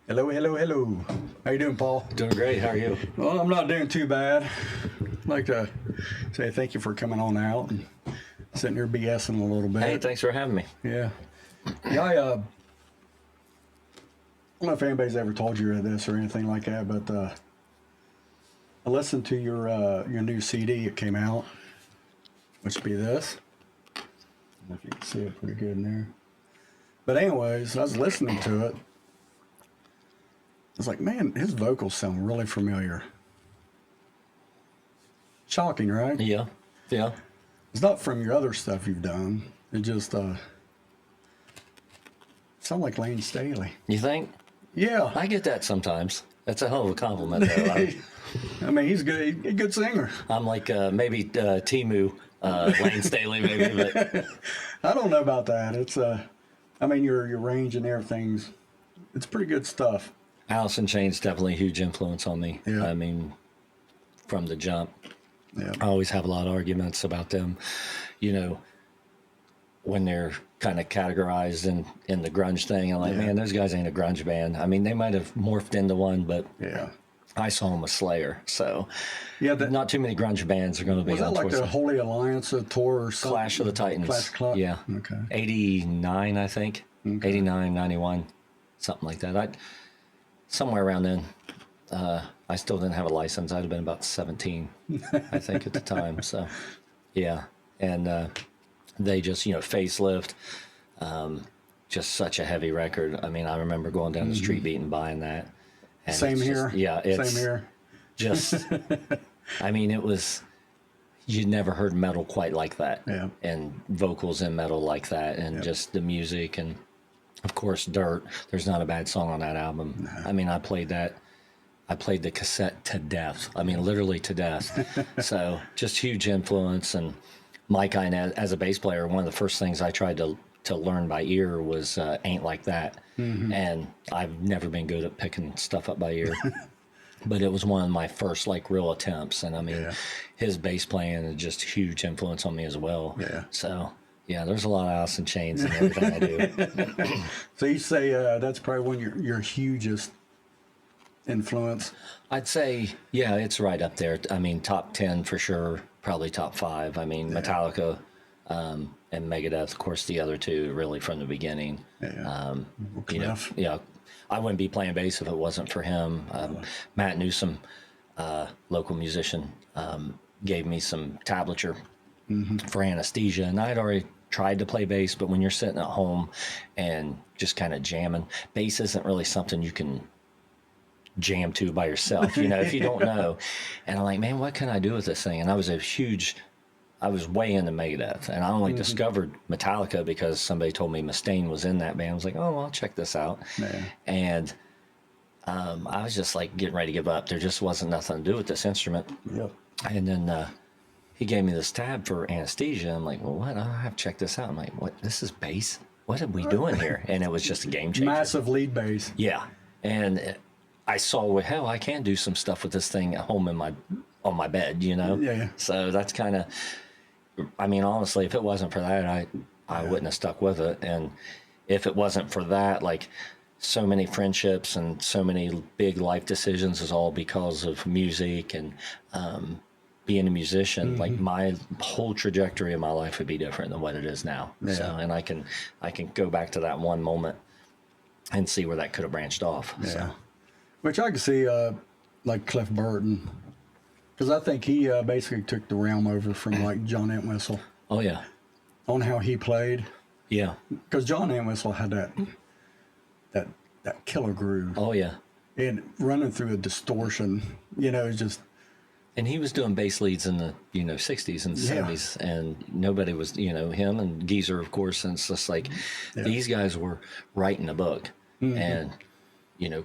Hello, hello, hello. How you doing, Paul? Doing great. How are you? Well, I'm not doing too bad. I'd like to say thank you for coming on out and sitting here BSing a little bit. Hey, thanks for having me. Yeah. Yeah, I don't know if anybody's ever told you this or anything like that, but I listened to your new CD. It came out, which would be this. I don't know if you can see it pretty good in there. But anyways, I was listening to it. I was like, man, his vocals sound really familiar. Shocking, right? Yeah. It's not from your other stuff you've done. It just sound like Lane Staley. You think? Yeah. I get that sometimes. That's a hell of a compliment, though. I mean, he's good. He's a good singer. I'm like maybe Timu, Lane Staley, maybe, but I don't know about that. It's I mean, your range and everything's it's pretty good stuff. Alice in Chains definitely a huge influence on me. Yeah. I mean, from the jump. Yeah. I always have a lot of arguments about them, you know, when they're kind of categorized in the grunge thing. I'm like, man, those guys ain't a grunge band. I mean, they might have morphed into one, but Yeah. I saw them with Slayer. So Yeah. not too many grunge bands are going to be Was that on like tour. the Holy Alliance tour or something? Clash of the Titans. Clash Club? Yeah. Okay. 89, I think. Okay. 89, 91, something like that. Somewhere around then. I still didn't have a license. I'd have been about 17, I think, at the time. So, yeah. And they just, facelift. Just such a heavy record. I mean, I remember going down the street beat and buying that. And Same it's here. Just, yeah. It's Same here. just, I mean, it was, you'd never heard metal quite like that. Yeah. And vocals in metal like that. And just the music. And, of course, Dirt. There's not a bad song on that album. No. I mean, I played the cassette to death. I mean, literally to death. So just huge influence. And Mike, as a bass player, one of the first things I tried to learn by ear was Ain't Like That. Mm-hmm. And I've never been good at picking stuff up by ear. But it was one of my first real attempts. And I mean, his bass playing is just huge influence on me as well. Yeah. So yeah, there's a lot of Alice in Chains in everything I do. So you say that's probably one of your hugest influence? I'd say, yeah, it's right up there. I mean, top 10 for sure, probably top 5. I mean, Metallica and Megadeth, of course, the other two really from the beginning. Yeah. Cliff. I wouldn't be playing bass if it wasn't for him. Matt Newsom, local musician, gave me some tablature for anesthesia, and I had already tried to play bass, but when you're sitting at home and just kind of jamming, bass isn't really something you can jam to by yourself, if you don't know. And I'm like, man, what can I do with this thing? And I was way into Megadeth, and I only discovered Metallica because somebody told me Mustaine was in that band. I was like, oh, well, I'll check this out. Yeah. And I was just getting ready to give up. There just wasn't nothing to do with this instrument. Yep. And then he gave me this tab for anesthesia. I'm like, well, what? I'll have to check this out. I'm like, what? This is bass? What are we doing here? And it was just a game changer. Massive lead bass. Yeah. And I saw, well, hell, I can do some stuff with this thing at home on my bed, Yeah. So that's kind of, I mean, honestly, if it wasn't for that, I wouldn't have stuck with it. And if it wasn't for that, so many friendships and so many big life decisions is all because of music and being a musician. My whole trajectory of my life would be different than what it is now. Yeah. So, and I can go back to that one moment and see where that could have branched off. Yeah. So. Which I could see, like Cliff Burton, because I think he basically took the realm over from John Entwistle Oh yeah. on how he played. Yeah. Because John Entwistle had that killer groove Oh yeah. and running through a distortion. It's just And he was doing bass leads in the 60s and 70s, and nobody was him and Geezer, of course. And it's just these guys were writing a book, and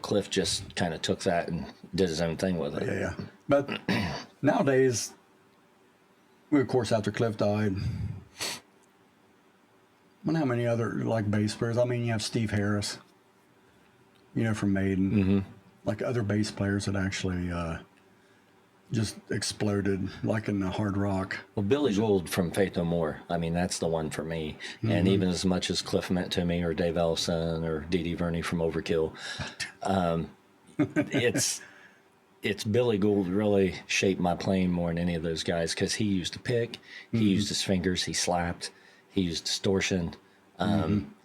Cliff just kind of took that and did his own thing with it. Yeah. But nowadays, of course, after Cliff died, I wonder how many other bass players. I mean, you have Steve Harris, from Maiden, other bass players that actually just exploded like in the hard rock. Well, Billy Gould from Faith No More. I mean, that's the one for me. And even as much as Cliff meant to me, or Dave Ellison, or Dee Dee Verney from Overkill, it's Billy Gould really shaped my playing more than any of those guys, because he used to pick, he used his fingers, he slapped, he used distortion.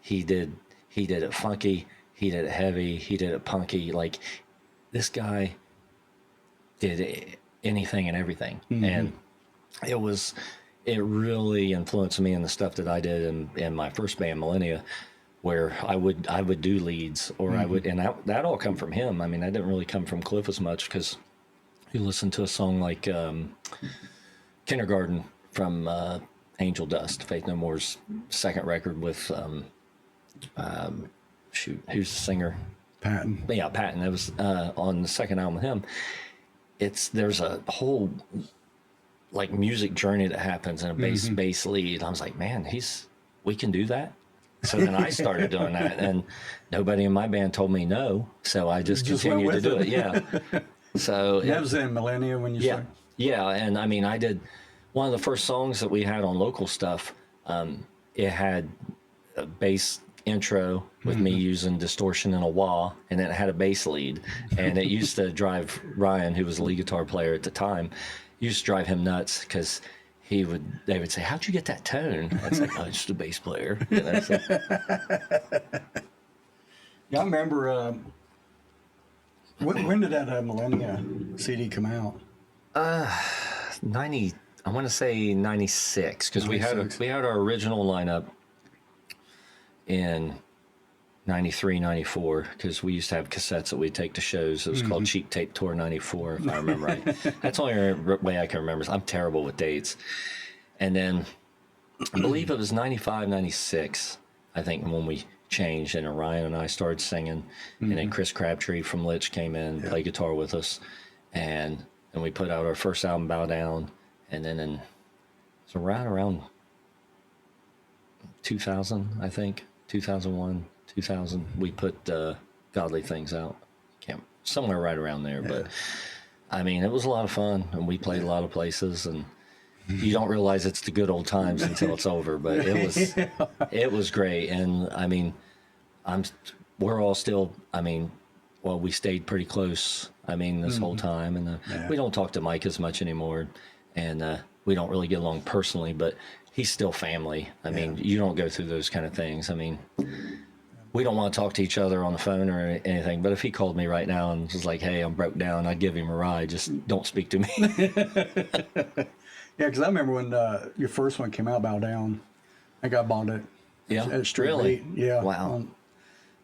He did it funky, he did it heavy, he did it punky. Like, this guy did anything and everything, and it really influenced me in the stuff that I did in my first band, Millennia, where I would do leads, or I would, and that all come from him. I mean, that didn't really come from Cliff as much, because you listen to a song like Kindergarten from Angel Dust, Faith No More's second record with shoot, who's the singer? Patton. Yeah, Patton. That was on the second album with him. There's a whole like music journey that happens in a bass lead. I was like, man, we can do that. So then I started doing that, and nobody in my band told me no, so I just continued to do it. Yeah. So that was in Millennia when you started? Yeah, and I mean, I did one of the first songs that we had on local stuff. It had a bass intro with me using distortion and a wah, and then it had a bass lead, and it used to drive Ryan, who was the lead guitar player at the time, used to drive him nuts, because they would say, how'd you get that tone? I was like, oh, just a bass player. Yeah, I remember when did that Millennia CD come out? 90, I want to say 96, because we had our original lineup in 93, 94, because we used to have cassettes that we'd take to shows. It was called Cheap Tape Tour 94, if I remember right. That's the only way I can remember. I'm terrible with dates. And then I believe it was 95, 96, I think, when we changed, and Orion and I started singing, and then Chris Crabtree from Litch came in, played guitar with us, and then we put out our first album, Bow Down, and then so right around 2000, I think, 2001, 2000, we put Godly Things out. Somewhere right around there. Yeah. But I mean, it was a lot of fun, and we played a lot of places, and you don't realize it's the good old times until it's over. But it was great, and I mean, we're all still. I mean, well, we stayed pretty close. I mean, this whole time, and we don't talk to Mike as much anymore, and we don't really get along personally, but he's still family. I mean, you don't go through those kind of things. I mean, we don't want to talk to each other on the phone or anything, but if he called me right now and was like, hey, I'm broke down, I'd give him a ride. Just don't speak to me. Yeah, because I remember when your first one came out, Bow Down, I got bought it. Yeah, at Street really? Beat. Yeah. Wow.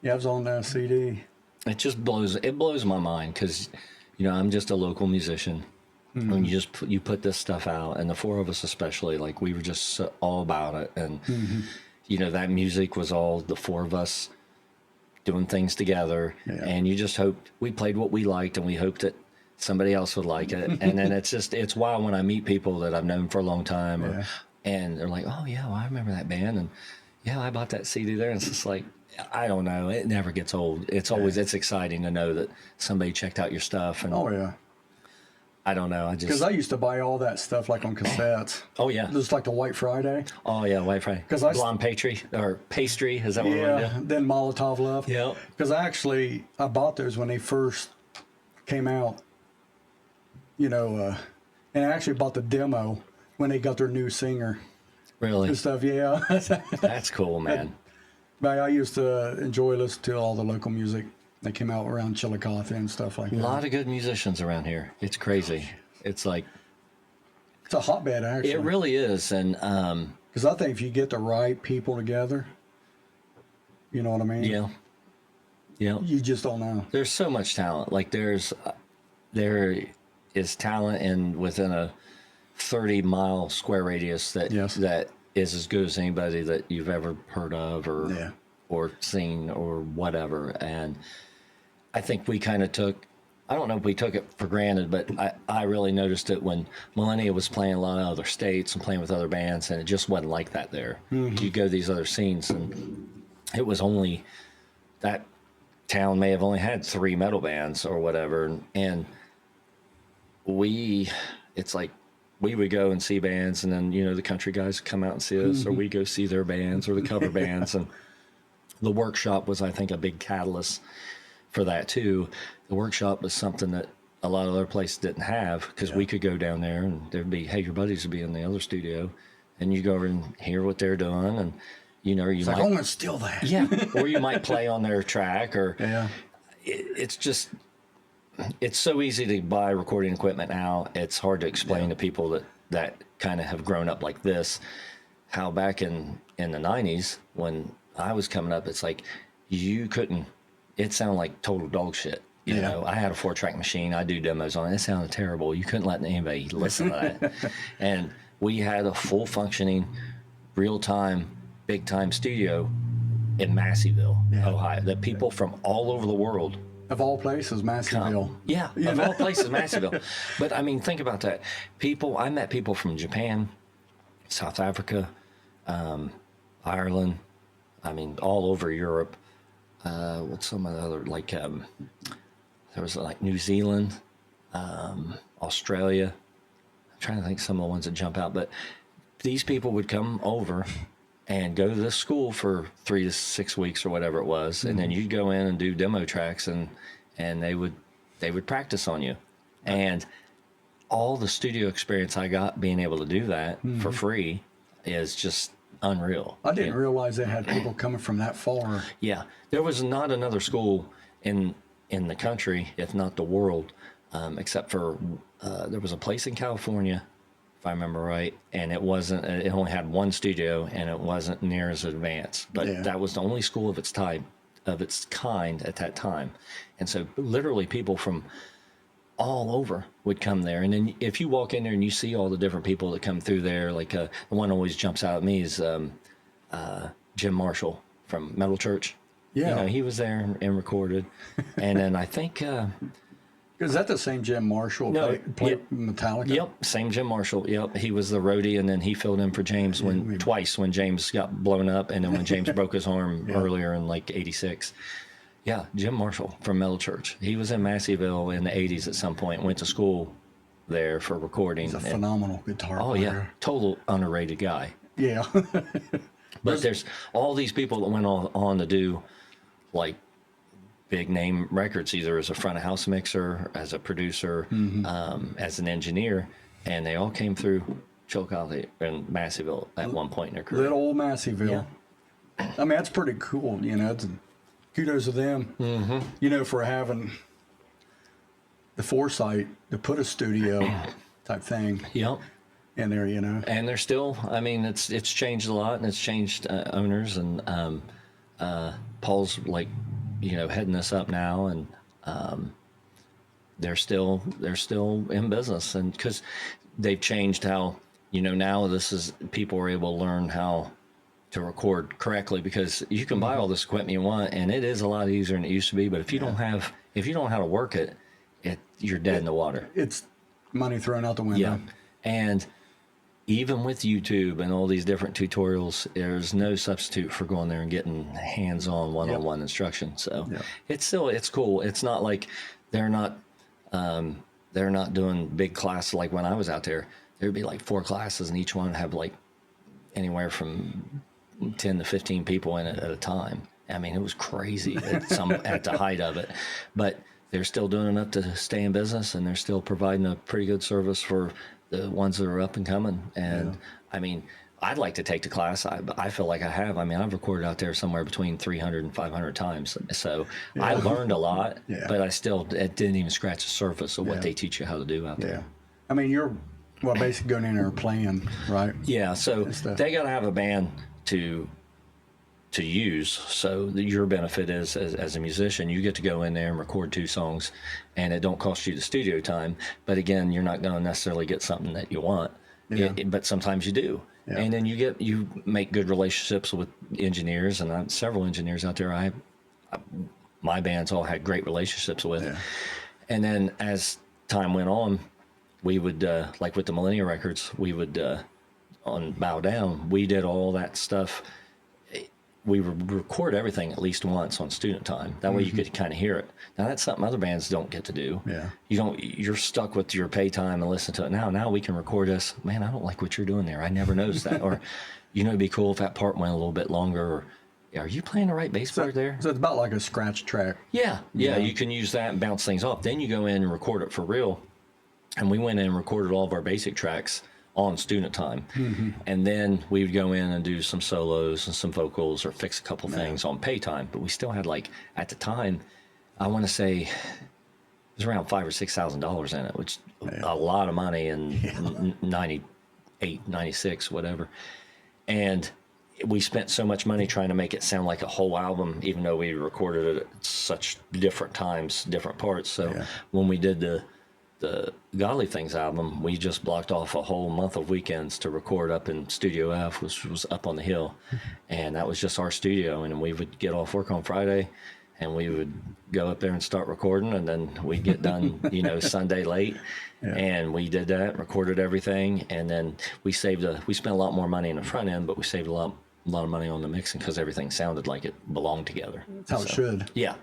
Yeah, it was on the CD. It just blows my mind, because, you know, I'm just a local musician. When you put this stuff out, and the four of us especially, like, we were just all about it, and you know, that music was all the four of us doing things together, and you just hoped we played what we liked, and we hoped that somebody else would like it. And then it's wild when I meet people that I've known for a long time, and they're like, oh yeah, well, I remember that band, and yeah, I bought that CD there, and it's just like, I don't know, it never gets old. It's always it's exciting to know that somebody checked out your stuff, and I don't know. Because I used to buy all that stuff like on cassettes. Oh yeah, just like the White Friday. Oh yeah, White Friday. Because Blonde Pastry, is that what we're gonna do? Then Molotov Love. Yeah. Because I bought those when they first came out. You know, and I actually bought the demo when they got their new singer. Really? And stuff. Yeah. That's cool, man. But I used to enjoy listening to all the local music that came out around Chillicothe and stuff like that. A lot of good musicians around here. It's crazy. It's like, it's a hotbed, actually. It really is. And because I think if you get the right people together, you know what I mean? Yeah. You just don't know. There's so much talent. Like, there is talent within a 30-mile square radius that is as good as anybody that you've ever heard of or seen or whatever. And I think we kind of I don't know if we took it for granted, but I really noticed it when Millennia was playing a lot of other states and playing with other bands, and it just wasn't like that there. You go to these other scenes, and it was only, that town may have only had 3 metal bands or whatever, and it's like we would go and see bands, and then, the country guys come out and see us, or we go see their bands or the cover bands. And the workshop was, I think, a big catalyst for that too. The workshop was something that a lot of other places didn't have, because we could go down there and there'd be, hey, your buddies would be in the other studio, and you go over and hear what they're doing, and you It's might, like, I want to steal that. yeah, or you might play on their track, or Yeah. it's just, it's so easy to buy recording equipment now. It's hard to explain to people that kind of have grown up like this, how back in the 90s when I was coming up, it's like you couldn't, it sounded like total dog shit. You know, I had a 4-track machine. I do demos on it. It sounded terrible. You couldn't let anybody listen to that. And we had a full functioning, real time, big time studio in Masseyville, Ohio, that people from all over the world, Of all places, Masseyville. yeah, of all places, Masseyville. But I mean, think about that. I met people from Japan, South Africa, Ireland, I mean, all over Europe. What's some of the other, like, there was like New Zealand, Australia. I'm trying to think some of the ones that jump out, but these people would come over and go to this school for 3 to 6 weeks or whatever it was, and then you'd go in and do demo tracks, and they would practice on you, and all the studio experience I got being able to do that for free is just unreal. I didn't realize they had people coming from that far. Yeah, there was not another school in the country, if not the world, except for there was a place in California, if I remember right, and it only had one studio, and it wasn't near as advanced, but that was the only school of its type, of its kind at that time. And so literally people from all over would come there. And then if you walk in there and you see all the different people that come through there, like the one that always jumps out at me is Jim Marshall from Metal Church. Yeah. He was there and recorded. And then I think Is that the same Jim Marshall played Metallica? Yep, same Jim Marshall. Yep, he was the roadie, and then he filled in for James twice when James got blown up, and then when James broke his arm earlier in like '86. Yeah, Jim Marshall from Metal Church. He was in Masseyville in the '80s at some point. Went to school there for recording. He's a phenomenal guitar player. Oh yeah, total underrated guy. Yeah. But there's all these people that went on to do like big name records, either as a front of house mixer, as a producer, as an engineer, and they all came through Chillicothe and Masseyville at one point in their career. Little old Masseyville. I mean, that's pretty cool. Kudos to them. For having the foresight to put a studio type thing. Yep. In there, And they're still, I mean, it's changed a lot, and it's changed owners, and Paul's like, heading this up now, and they're still in business, and because they've changed how, now people are able to learn how to record correctly, because you can buy all this equipment you want, and it is a lot easier than it used to be, but if you don't know how to work it, you're dead in the water. It's money thrown out the window. Yeah. And even with YouTube and all these different tutorials, there's no substitute for going there and getting hands-on one-on-one instruction. So it's cool. It's not like they're not doing big classes. Like when I was out there, there'd be like 4 classes, and each one would have like anywhere from 10 to 15 people in it at a time. I mean, it was crazy at the height of it, but they're still doing enough to stay in business, and they're still providing a pretty good service for the ones that are up and coming. And I mean, I'd like to take the class. I feel like I have. I mean, I've recorded out there somewhere between 300 and 500 times. So I learned a lot, but it didn't even scratch the surface of what they teach you how to do out there. I mean, you're basically going in there and playing, right? Yeah. So they got to have a band to use. So your benefit is, as a musician, you get to go in there and record 2 songs, and it don't cost you the studio time. But again, you're not going to necessarily get something that you want, but sometimes you do. Yeah. And then you make good relationships with engineers, and several engineers out there my bands all had great relationships with. Yeah. And then as time went on, we would, like with the Millennia Records, we would, on Bow Down, we did all that stuff we record everything at least once on student time. That way you could kind of hear it. Now that's something other bands don't get to do. Yeah. You're stuck with your pay time and listen to it now. Now we can record this. Man, I don't like what you're doing there. I never noticed that. Or, it'd be cool if that part went a little bit longer. Or, are you playing the right bass part there? So it's about like a scratch track. Yeah. You can use that and bounce things off. Then you go in and record it for real. And we went in and recorded all of our basic tracks on student time. And then we would go in and do some solos and some vocals or fix a couple things on pay time. But we still had, like, at the time, I want to say it was around $5,000 or $6,000 in it, which a lot of money in 98, 96, whatever. And we spent so much money trying to make it sound like a whole album, even though we recorded it at such different times, different parts. So when we did the Godly Things album, we just blocked off a whole month of weekends to record up in Studio F, which was up on the hill. And that was just our studio. And we would get off work on Friday and we would go up there and start recording. And then we'd get done, Sunday late. And we did that, recorded everything. And then we spent a lot more money in the front end, but we saved a lot of money on the mixing because everything sounded like it belonged together. That's how it should. Yeah.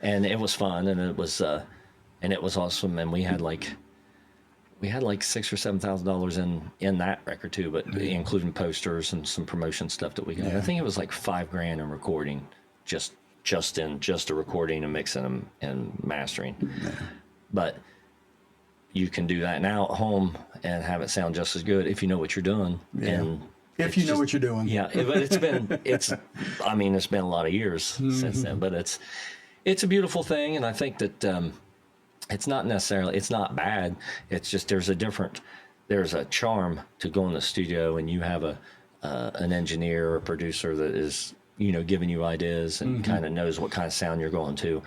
And it was fun, and it was awesome. And we had like $6,000 or $7,000 in that record too, but including posters and some promotion stuff that we got. I think it was like $5,000 in recording, just the recording and mixing and mastering. But you can do that now at home and have it sound just as good if you know what you're doing. And if you know what you're doing. Yeah, but it's been a lot of years since then, but it's a beautiful thing. And I think that it's not bad. It's just there's a charm to go in the studio and you have an engineer or producer that is, giving you ideas and kind of knows what kind of sound you're going to.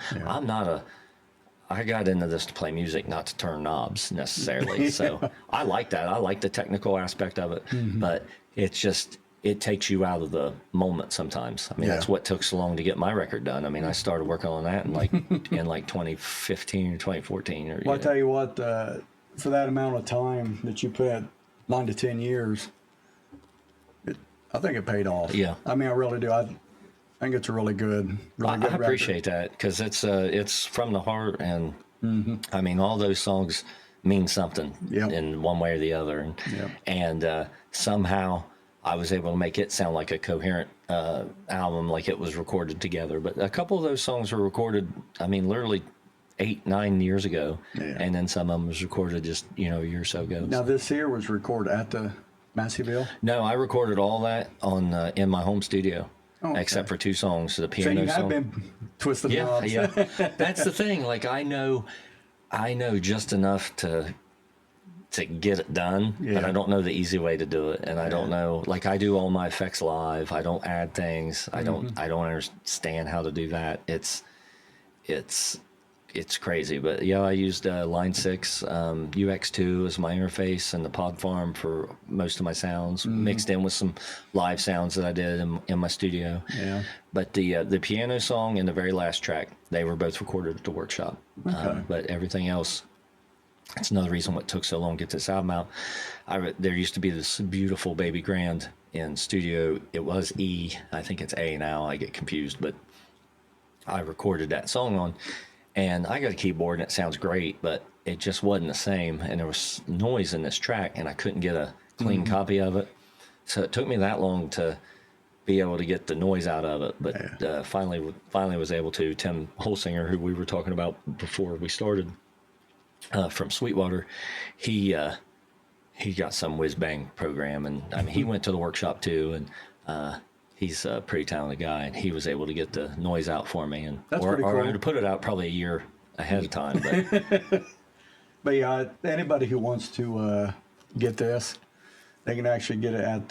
I got into this to play music, not to turn knobs necessarily. So I like that. I like the technical aspect of it, but it takes you out of the moment sometimes. I mean, that's what took so long to get my record done. I mean, I started working on that in 2015 or 2014. Well, I tell you what, for that amount of time that you put, 9 to 10 years, I think it paid off. Yeah. I mean, I really do. I think it's a really good I record. appreciate that because it's from the heart, and I mean, all those songs mean something in one way or the other, and somehow I was able to make it sound like a coherent album, like it was recorded together. But a couple of those songs were recorded, I mean, literally 8-9 years ago, and then some of them was recorded just a year or so ago. Now this here was recorded at the Masseyville? No, I recorded all that on in my home studio. Oh, okay. Except for 2 songs, the piano so you song. have been twisting knobs. That's the thing. Like I know just enough to get it done, but I don't know the easy way to do it, and I don't know. Like I do all my effects live. I don't add things. I don't understand how to do that. It's crazy, but I used Line 6, Ep.2 as my interface, and the Pod Farm for most of my sounds, mixed in with some live sounds that I did in my studio. Yeah. But the piano song and the very last track, they were both recorded at the workshop. Okay. But everything else, that's another reason what took so long to get this album out. There used to be this beautiful Baby Grand in studio. It was E, I think it's A now. I get confused, but I recorded that song on. And I got a keyboard and it sounds great, but it just wasn't the same. And there was noise in this track and I couldn't get a clean copy of it. So it took me that long to be able to get the noise out of it. But finally was able to. Tim Holsinger, who we were talking about before we started, from Sweetwater, he got some whiz bang program. And I mean, he went to the workshop too. And he's a pretty talented guy, and he was able to get the noise out for me, and That's pretty cool. or to put it out probably a year ahead of time. But, but anybody who wants to get this, they can actually get it at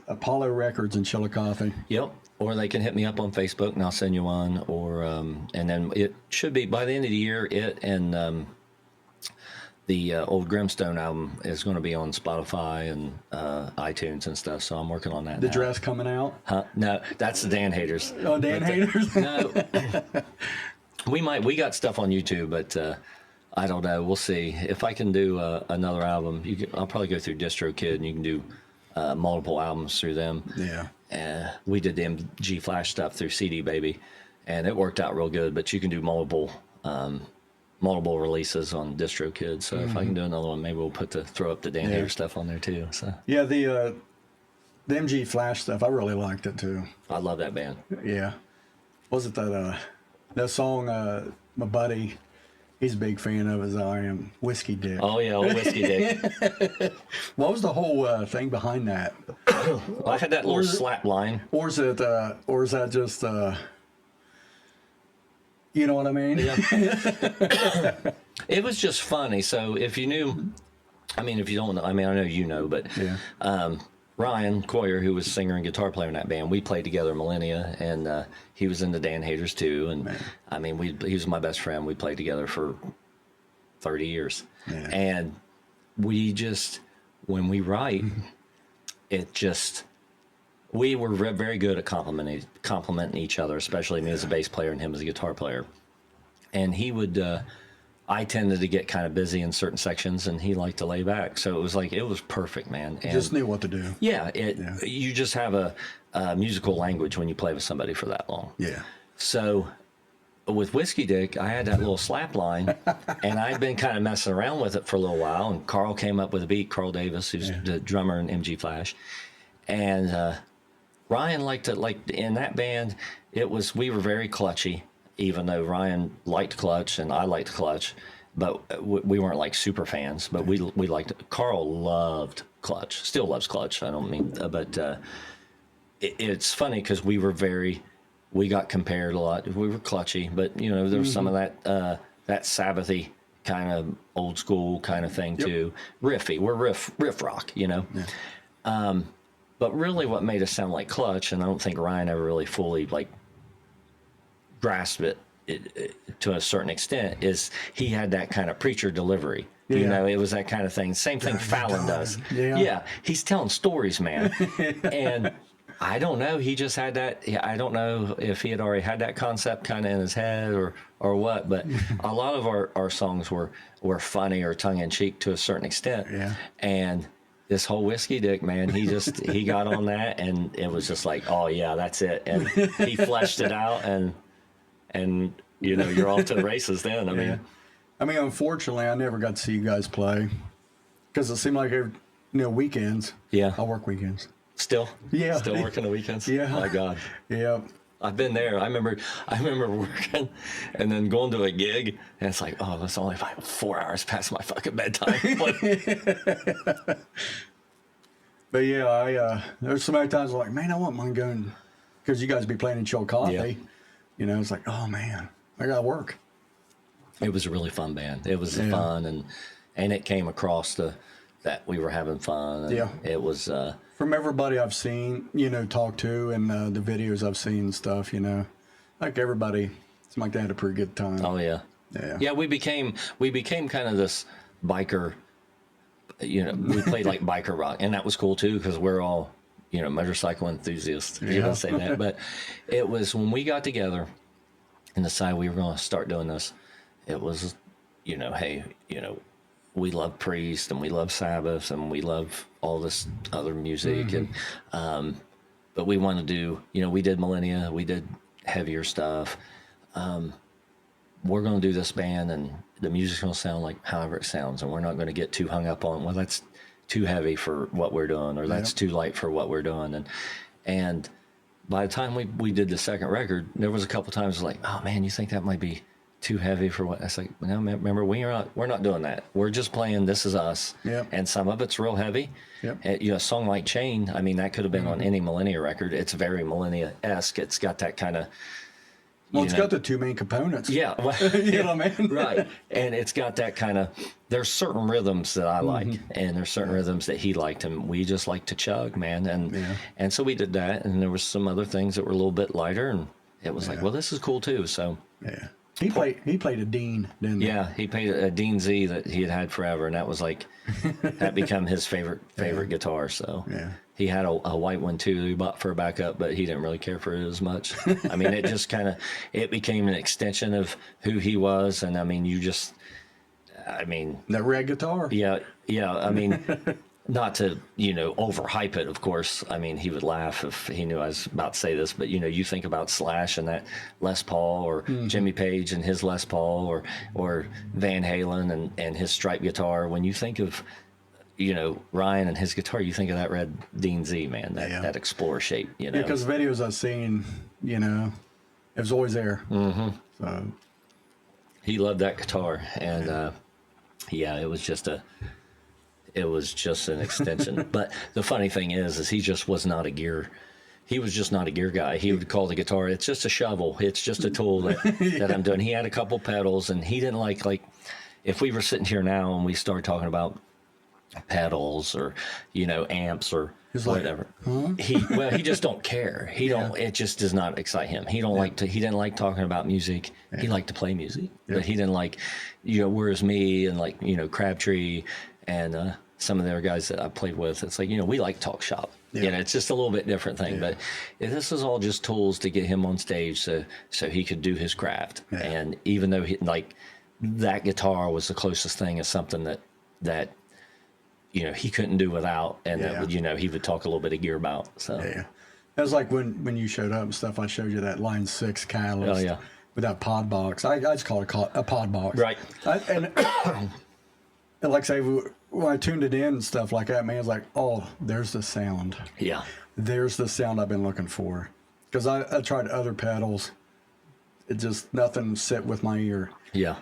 Apollo Records in Chillicothe. Yep. Or they can hit me up on Facebook, and I'll send you one. Or and then it should be by the end of the year. It and the old Grimstone album is going to be on Spotify and iTunes and stuff, so I'm working on that. The dress coming out? Huh? No, that's the Dan Haters. Oh, Dan Haters? No. We got stuff on YouTube, but I don't know. We'll see. If I can do another album, I'll probably go through DistroKid, and you can do multiple albums through them. Yeah. we did the MG Flash stuff through CD Baby, and it worked out real good. But you can do multiple releases on DistroKid. So if I can do another one, maybe we'll throw up the Dan Hater stuff on there too. So Yeah, the MG Flash stuff, I really liked it too. I love that band. Yeah. Was it that song, my buddy, he's a big fan of, as I am, Whiskey Dick. Oh yeah, old Whiskey Dick. What was the whole thing behind that? I had that little slap line. Or is that just, you know what I mean? Yeah. It was just funny. So if you knew, if you don't know, I know you know, but Yeah. Ryan Coyer, who was singer and guitar player in that band, we played together in Millennia, and he was in the Dan Haters too. And he was my best friend. We played together for 30 years. Yeah. And we just, when we write, we were very good at complimenting each other, especially me as a bass player and him as a guitar player. And he would, I tended to get kind of busy in certain sections, and he liked to lay back. So it was perfect, man. And Just knew what to do. yeah, you just have a musical language when you play with somebody for that long. Yeah. So with Whiskey Dick, I had that little slap line, and I'd been kind of messing around with it for a little while. And Carl came up with a beat, Carl Davis, who's the drummer in MG Flash. And Ryan liked it. Like in that band, we were very clutchy, even though Ryan liked clutch and I liked clutch, but we weren't like super fans. But we liked it. Carl loved clutch, still loves clutch. I don't mean, but it's funny because we got compared a lot. We were clutchy, but there was some of that Sabbathy kind of old school kind of thing too. Riffy, we're riff rock, Yeah. But really, what made us sound like Clutch, and I don't think Ryan ever really fully grasped it to a certain extent, is he had that kind of preacher delivery. Yeah. It was that kind of thing. Same thing Fallon does. Yeah, he's telling stories, man. And I don't know. He just had that. I don't know if he had already had that concept kind of in his head or what. But a lot of our songs were funny or tongue in cheek to a certain extent. Yeah. And this whole Whiskey Dick, man, he got on that, and it was just like, oh yeah, that's it. And he fleshed it out, and you're off to the races then. I mean, unfortunately, I never got to see you guys play because it seemed like weekends. Yeah. I work weekends. Still? Yeah. Still working the weekends? Yeah. My God. Yeah. I've been there. I remember working and then going to a gig, and it's like, oh, that's only 4 hours past my fucking bedtime. But yeah, there's so many times I'm like, man, I wouldn't mind going, because you guys be playing in Chill Coffee. Yeah. It's like, oh man, I gotta work. It was a really fun band. It was fun, and it came across that we were having fun. And it was from everybody I've seen, talk to, and the videos I've seen and stuff, like everybody, it's like they had a pretty good time. Oh yeah. Yeah, we became kind of this biker, we played like biker rock, and that was cool too, because we're all, motorcycle enthusiasts, if you want to say that. But it was when we got together and decided we were going to start doing this, it was, hey, we love Priest, and we love Sabbath, and we love all this other music. And but we want to do, we did Millennia, we did heavier stuff. We're going to do this band, and the music's going to sound like however it sounds, and we're not going to get too hung up on, well, that's too heavy for what we're doing, or that's too light for what we're doing. And by the time we did the second record, there was a couple times like, oh man, you think that might be too heavy for what? I was like, no, remember, we're not doing that. We're just playing This Is Us. Yep. And some of it's real heavy. Yep. A song like Chain, that could have been on any Millennia record. It's very Millennia-esque. It's got that kind of, it's got the two main components. Yeah. You know what I mean? Right. And it's got that kind of, there's certain rhythms that I like, and there's certain rhythms that he liked, and we just like to chug, man. And so we did that, and there was some other things that were a little bit lighter, and it was like, well, this is cool too. So yeah. He played a Dean, didn't he? Yeah, he played a Dean Z that he had forever, and that was like, that became his favorite guitar. So he had a white one too that he bought for a backup, but he didn't really care for it as much. It just kind of, it became an extension of who he was, and that red guitar. Yeah. not to, overhype it, of course. I mean, he would laugh if he knew I was about to say this, but you think about Slash and that Les Paul, or Jimmy Page and his Les Paul, or Van Halen and his striped guitar. When you think of, Ryan and his guitar, you think of that red Dean Z, man, that Explorer shape, Yeah, because videos I've seen, it was always there. Mm-hmm. So he loved that guitar, and it was just an extension. But the funny thing is he just was not a gear. He was just not a gear guy. He would call the guitar, it's just a shovel. It's just a tool that I'm doing. He had a couple pedals, and he didn't like if we were sitting here now and we started talking about pedals or, amps or whatever. He just don't care. It just does not excite him. He didn't like talking about music. Yeah. He liked to play music, but he didn't like, whereas me and Crabtree and, some of the other guys that I played with, it's we like talk shop. Yeah. It's just a little bit different thing. Yeah. But this is all just tools to get him on stage so he could do his craft. Yeah. And even though that guitar was the closest thing as something that he couldn't do without, and that would, he would talk a little bit of gear about. So yeah, that was like when you showed up and stuff. I showed you that Line 6 catalyst. Oh yeah, with that pod box. I just call it a pod box. Right. And like say when I tuned it in and stuff like that, man, it's like, oh, there's the sound. Yeah. There's the sound I've been looking for. Because I tried other pedals, it just nothing sit with my ear. Yeah.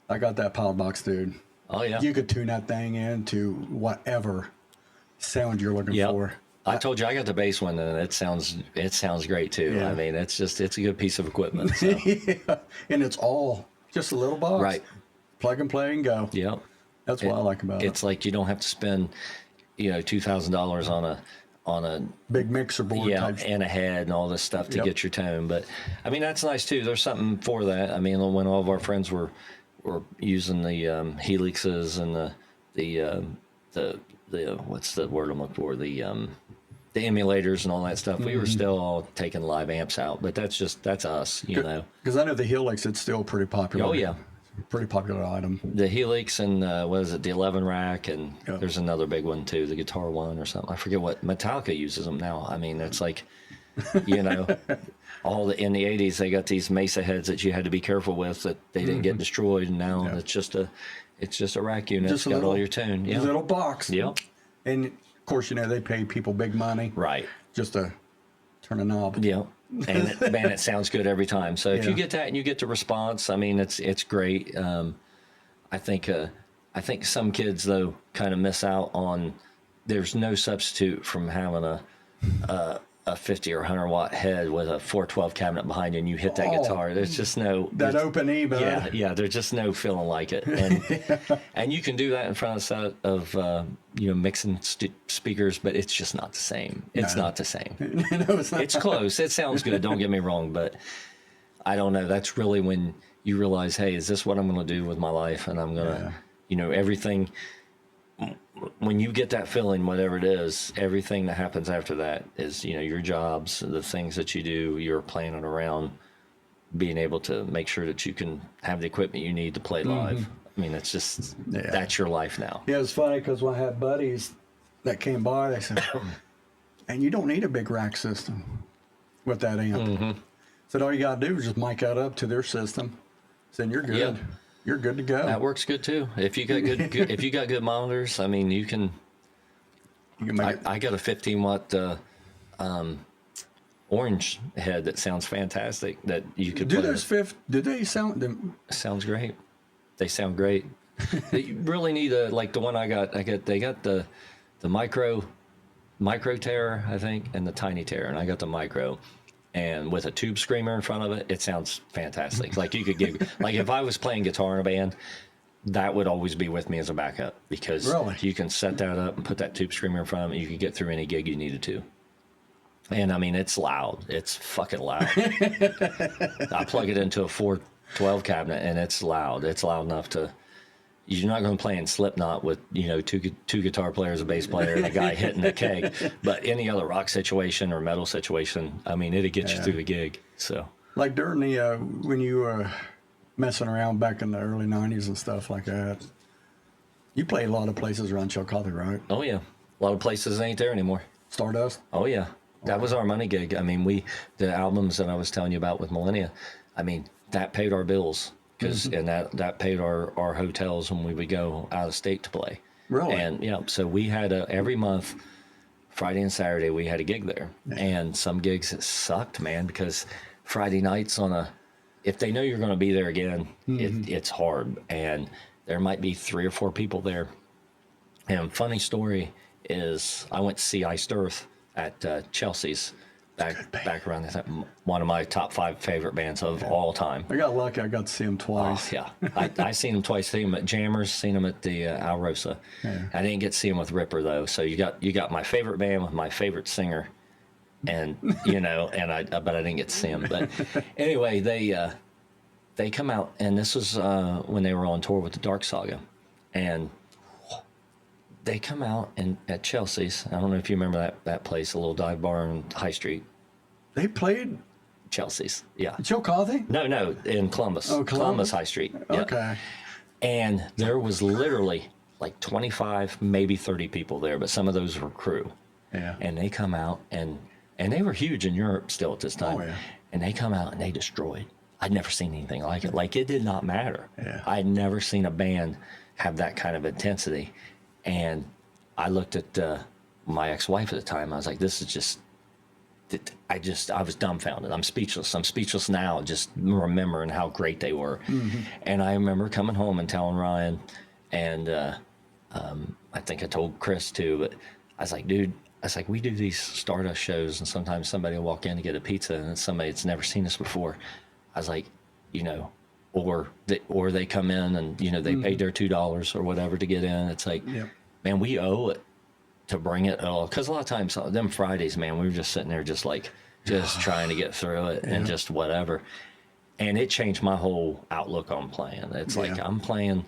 I got that pod box, dude. Oh yeah. You could tune that thing into whatever sound you're looking for. I told you I got the bass one, and it sounds great too. Yeah. I mean, it's a good piece of equipment. So. Yeah. And it's all just a little box. Right. Plug and play and go. Yep. That's what I like about it. It's like you don't have to spend, $2,000 on a big mixer board. Yeah, and a head and all this stuff to get your tone. But I mean, that's nice too. There's something for that. I mean, when all of our friends were using the helixes and the what's the word I'm looking for, the emulators and all that stuff, we were still all taking live amps out. But that's us, Because I know the Helix, it's still pretty popular. Oh yeah. Pretty popular item. The Helix and the 11 rack, and there's another big one too, the Guitar One or something. I forget what Metallica uses them now. I mean, it's like, in the 80s they got these Mesa heads that you had to be careful with that they didn't get destroyed, and now it's just a rack unit. It's got all your tune. Yeah. A little box. Yep. And of course, they pay people big money. Right. Just to turn a knob. Yep. And it sounds good every time. So if you get that and you get the response, I mean, it's great. I think some kids though kind of miss out on. There's no substitute from having a 50 or 100 watt head with a 412 cabinet behind you and you hit that guitar. There's just no open E, but yeah. There's just no feeling like it, and you can do that in front of a set of mixing speakers, but it's just not the same. It's not the same. No, it's not. It's close. It sounds good. Don't get me wrong, but I don't know. That's really when you realize, hey, is this what I'm going to do with my life? And I'm going to, everything. When you get that feeling, whatever it is, everything that happens after that is, your jobs, the things that you do, you're planning around being able to make sure that you can have the equipment you need to play live. I mean, it's just, that's your life now. Yeah, it's funny because when I had buddies that came by, they said, and you don't need a big rack system with that amp. Said all you got to do is just mic that up to their system. Then you're good. Yeah. You're good to go. That works good too. If you got good monitors, I mean, you can I got a 15 watt orange head that sounds fantastic that you could play. Did they sound them? Sounds great. They sound great. You really need like the one I got. They got the micro terror, I think, and the tiny terror, and I got the micro. And with a tube screamer in front of it, it sounds fantastic. Like you could if I was playing guitar in a band, that would always be with me as a backup because you can set that up and put that tube screamer in front of it. You could get through any gig you needed to. And I mean, it's loud. It's fucking loud. I plug it into a 412 cabinet and it's loud. It's loud enough to. You're not going to play in Slipknot with, two guitar players, a bass player, and a guy hitting a keg. But any other rock situation or metal situation, I mean, it'll get you through the gig. So, like during the when you were messing around back in the early '90s and stuff like that, you played a lot of places around Chillicothe, right? Oh yeah, A lot of places ain't there anymore. Stardust. Oh yeah, that was our money gig. I mean, the albums that I was telling you about with Millennia, I mean, that paid our bills because and that paid our hotels when we would go out of state to play. Really? And yeah, so we had every month, Friday and Saturday, we had a gig there. And some gigs it sucked, man, because Friday nights if they know you're going to be there again, it's hard, and there might be 3 or 4 people there. And funny story is I went to see Iced Earth at Chelsea's back around this, one of my top 5 favorite bands of all time. I got lucky. I got to see him twice. Oh, yeah. I seen them twice. Seen them at Jammers, seen them at the Alrosa. Yeah. I didn't get to see them with Ripper, though. So you got my favorite band with my favorite singer. And, but I didn't get to see them. But anyway, they come out, and this was when they were on tour with the Dark Saga. And they come out at Chelsea's. I don't know if you remember that place, a little dive bar on High Street. They played Chelsea's, yeah. Joe Coffey? No, in Columbus. Oh, Columbus High Street. Yeah. Okay. And there was literally like 25, maybe 30 people there, but some of those were crew. Yeah. And they come out, and they were huge in Europe still at this time. Oh, yeah. And they come out and they destroyed. I'd never seen anything like it. Like, it did not matter. Yeah. I'd never seen a band have that kind of intensity. And I looked at my ex-wife at the time. I was like, this is just, I was dumbfounded. I'm speechless. I'm speechless now, just remembering how great they were. Mm-hmm. And I remember coming home and telling Ryan, and I think I told Chris too, but I was like, dude, we do these Stardust shows, and sometimes somebody will walk in to get a pizza, and it's somebody that's never seen us before. I was like, or they come in and, they paid their $2 or whatever to get in. It's like, man, we owe it to bring it all. Because a lot of times, them Fridays, man, we were just sitting there just trying to get through it and just whatever. And it changed my whole outlook on playing. It's like I'm playing,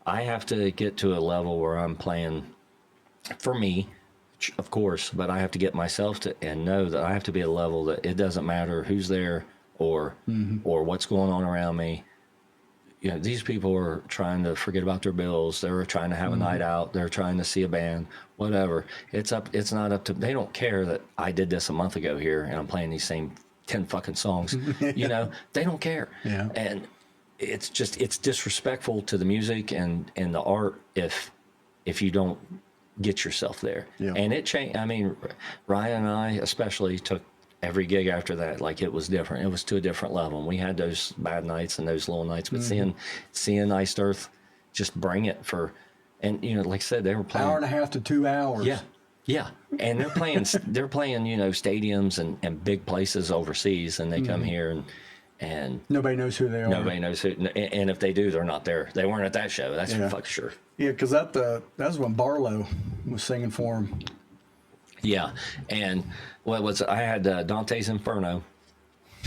I have to get to a level where I'm playing for me, of course, but I have to get myself to and know that I have to be at a level that it doesn't matter who's there or what's going on around me. These people are trying to forget about their bills. They're trying to have a night out. They're trying to see a band, whatever. It's not up to, they don't care that I did this a month ago here and I'm playing these same 10 fucking songs. They don't care. Yeah. And it's disrespectful to the music and the art if you don't get yourself there. Yeah. And it changed. I mean, Ryan and I especially took every gig after that like it was different. It was to a different level. And we had those bad nights and those little nights, but seeing Iced Earth just bring it and like I said, they were playing 1.5 to 2 hours. Yeah. And they're playing stadiums and big places overseas, and they come here and nobody knows who they are. Nobody knows who, and if they do, they're not there. They weren't at that show. That's for fuck sure. Yeah, because that was when Barlow was singing for him. Yeah, and I had Dante's Inferno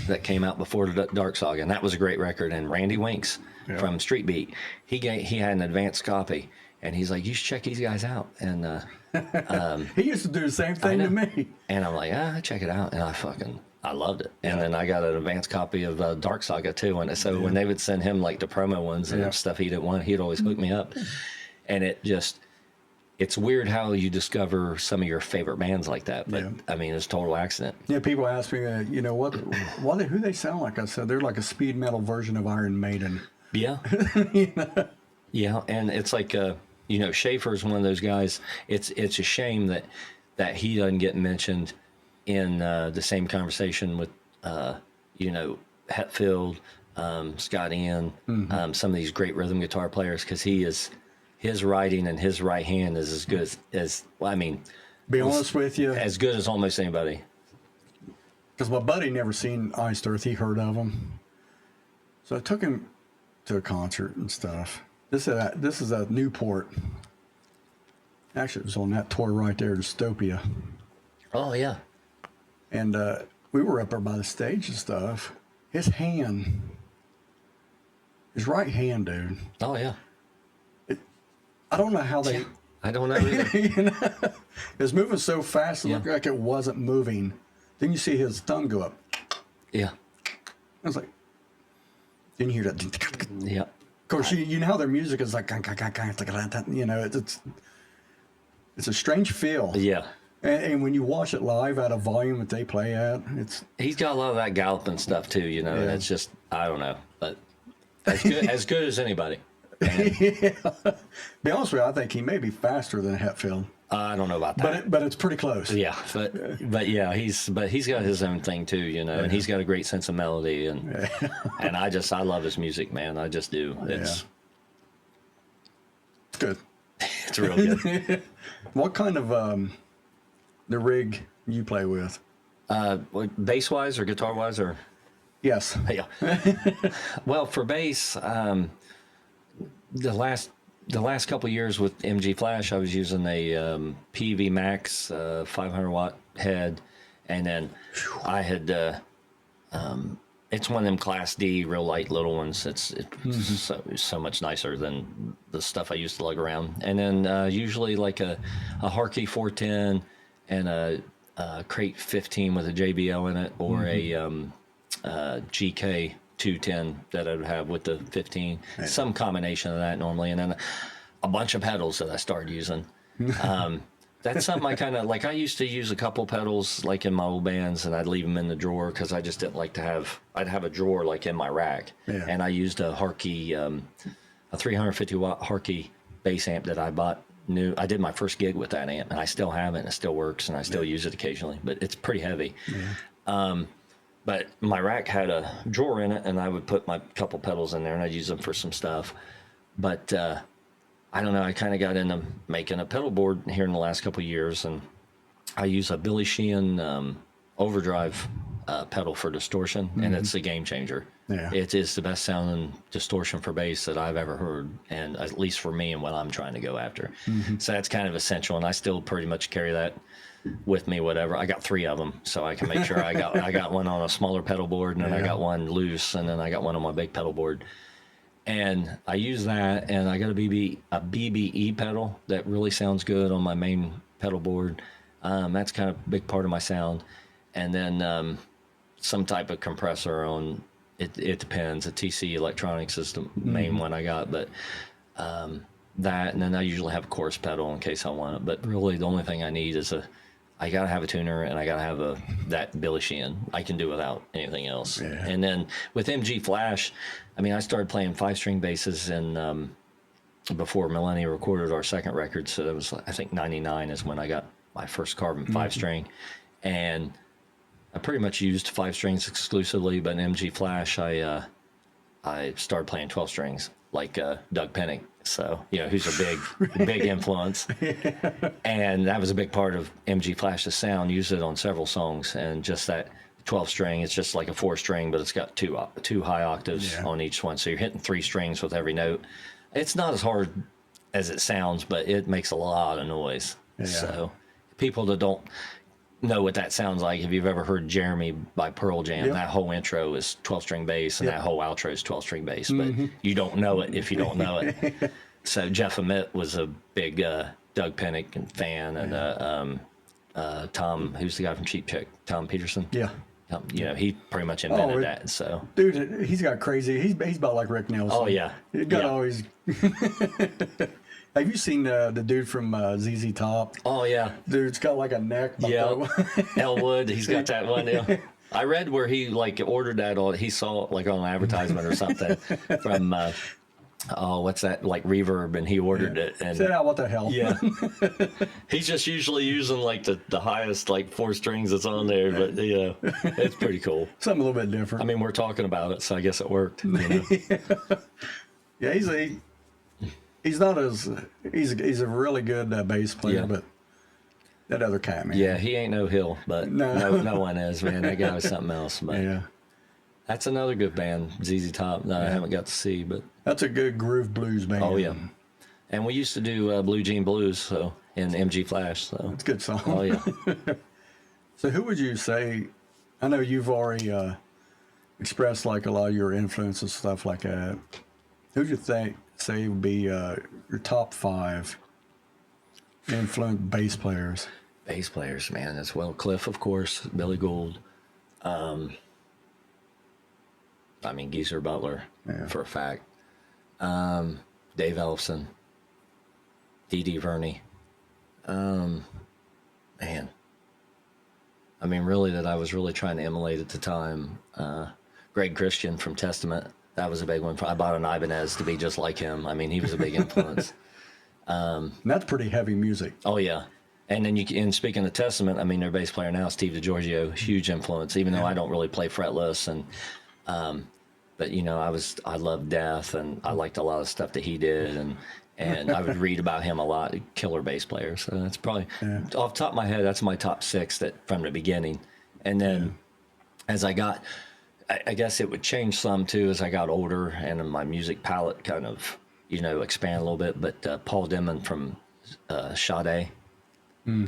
that came out before the Dark Saga, and that was a great record. And Randy Winks from Street Beat, he had an advanced copy, and he's like, you should check these guys out. And he used to do the same thing to me. And I'm like, check it out, and I loved it. And then I got an advanced copy of Dark Saga too. And so when they would send him like the promo ones and stuff he didn't want, he'd always hook me up. And it's weird how you discover some of your favorite bands like that. But I mean, it's a total accident. Yeah, people ask me, who they sound like. I said they're like a speed metal version of Iron Maiden. Yeah. Yeah, and it's like Schaefer is one of those guys. It's a shame that he doesn't get mentioned in the same conversation with Hetfield, Scott Ian, some of these great rhythm guitar players, because his writing and his right hand is as good as be honest with you, as good as almost anybody. Because my buddy never seen Iced Earth, he heard of them, so I took him to a concert and stuff. This is at Newport. Actually, it was on that tour right there, Dystopia. Oh yeah. And we were up there by the stage and stuff. His right hand, dude. Oh yeah. I don't know how they. I don't know either. It was moving so fast, it looked like it wasn't moving. Then you see his thumb go up. Yeah. I was like, then you hear that. Yeah. Of course, you know how their music is like, it's it's a strange feel. Yeah. And when you watch it live at a volume that they play at, He's got a lot of that galloping stuff too, you know, and Yeah. it's just, I don't know, but as good as anybody. And, be honest with you, I think he may be faster than Hetfield, I don't know about that. but it's pretty close. Yeah, but yeah, he's got his own thing too, you know, and he's got a great sense of melody, and and I love his music, man. I just do. It's Good. it's real good. What kind of the rig you play with? Bass wise or guitar wise or Yes. yeah. Well, for bass, the last couple of years with MG Flash, I was using a PV Max 500 watt head, and then I had it's one of them Class D real light little ones. It's so much nicer than the stuff I used to lug around. And then usually like a Harkey 410 and a Crate 15 with a JBL in it, or a GK 210 that I would have with the 15, some combination of that normally, and then a bunch of pedals that I started using. That's something I kind of like. I used to use a couple pedals like in my old bands, and I'd leave them in the drawer because I just didn't like to have. I'd have a drawer like in my rack, and I used a Harkey, a 350 watt Harkey bass amp that I bought new. I did my first gig with that amp, and I still have it, and it still works, and I still use it occasionally, but it's pretty heavy. But my rack had a drawer in it, and I would put my couple pedals in there, and I'd use them for some stuff. But I don't know, I kind of got into making a pedal board here in the last couple of years, and I use a Billy Sheehan overdrive pedal for distortion, and it's a game changer. Yeah. It is the best sounding distortion for bass that I've ever heard, and at least for me and what I'm trying to go after. So that's kind of essential, and I still pretty much carry that with me, whatever. I got 3 of them, so I can make sure I got one on a smaller pedal board, and then I got one loose, and then I got one on my big pedal board. And I use that, and I got a BBE pedal that really sounds good on my main pedal board. That's kind of a big part of my sound. And then some type of compressor on it. It depends. A TC Electronics is the main one I got, but that, and then I usually have a chorus pedal in case I want it. But really, the only thing I need is I gotta have a tuner, and I gotta have that Billy Sheehan. I can do without anything else. Yeah. And then with MG Flash, I mean, I started playing 5-string basses and before Millennia recorded our second record. So that was, I think, 99 is when I got my first carbon 5-string, and I pretty much used 5 strings exclusively. But in MG Flash, I started playing 12 strings like Doug Pennick. So, you know, who's a big influence. And that was a big part of MG Flash's sound. Used it on several songs, and just that 12 string, it's just like a 4-string, but it's got two high octaves on each one. So you're hitting 3 strings with every note. It's not as hard as it sounds, but it makes a lot of noise. Yeah. So people that don't know what that sounds like, if you've ever heard Jeremy by Pearl Jam, that whole intro is 12-string bass, and that whole outro is 12-string bass, but you don't know it if you don't know it. So Jeff Ament was a big Doug Pennick fan, and Tom, who's the guy from Cheap Chick, Tom Peterson. Yeah. You know, he pretty much invented that. So, Dude, he's got crazy. He's about like Rick Nelson. oh yeah, He got always. Have you seen the dude from ZZ Top? oh yeah, Dude's got like a neck. yeah. Elwood, he's got that one. Yeah. I read where he like ordered that on. He saw it like on an advertisement or something from. What's that, like Reverb, and he ordered it, and Said, what the hell? yeah, he's just usually using like the highest like 4 strings that's on there, but you know, it's pretty cool. Something a little bit different. I mean, we're talking about it, so I guess it worked. You know? Yeah, he's not as he's a really good bass player, but that other cat, man. Yeah, he ain't no Hill, but no one is, man. That guy was something else. But Yeah. that's another good band, ZZ Top, that I haven't got to see, but That's a good groove blues band. oh yeah. And we used to do Blue Jean Blues, so in MG Flash. So It's a good song. oh yeah. So who would you say? I know you've already expressed like a lot of your influences and stuff like that. Who'd you say would be your top 5 influenced bass players? Bass players, man, as well. Cliff, of course, Billy Gould. I mean, Geezer Butler, for a fact. Dave Ellefson, Dee Dee Verney. Man, I mean, really, that I was really trying to emulate at the time. Greg Christian from Testament, that was a big one. I bought an Ibanez to be just like him. I mean, he was a big influence. And that's pretty heavy music. Oh yeah, and then and speaking of Testament, I mean, their bass player now, Steve DiGiorgio, huge influence. Even though I don't really play fretless, but you know, I loved Death, and I liked a lot of stuff that he did, and I would read about him a lot. Killer bass player. So that's probably off the top of my head. That's my top 6 that from the beginning, and then as I got. I guess it would change some too as I got older and my music palette kind of, you know, expand a little bit. But Paul Dimon from Sade,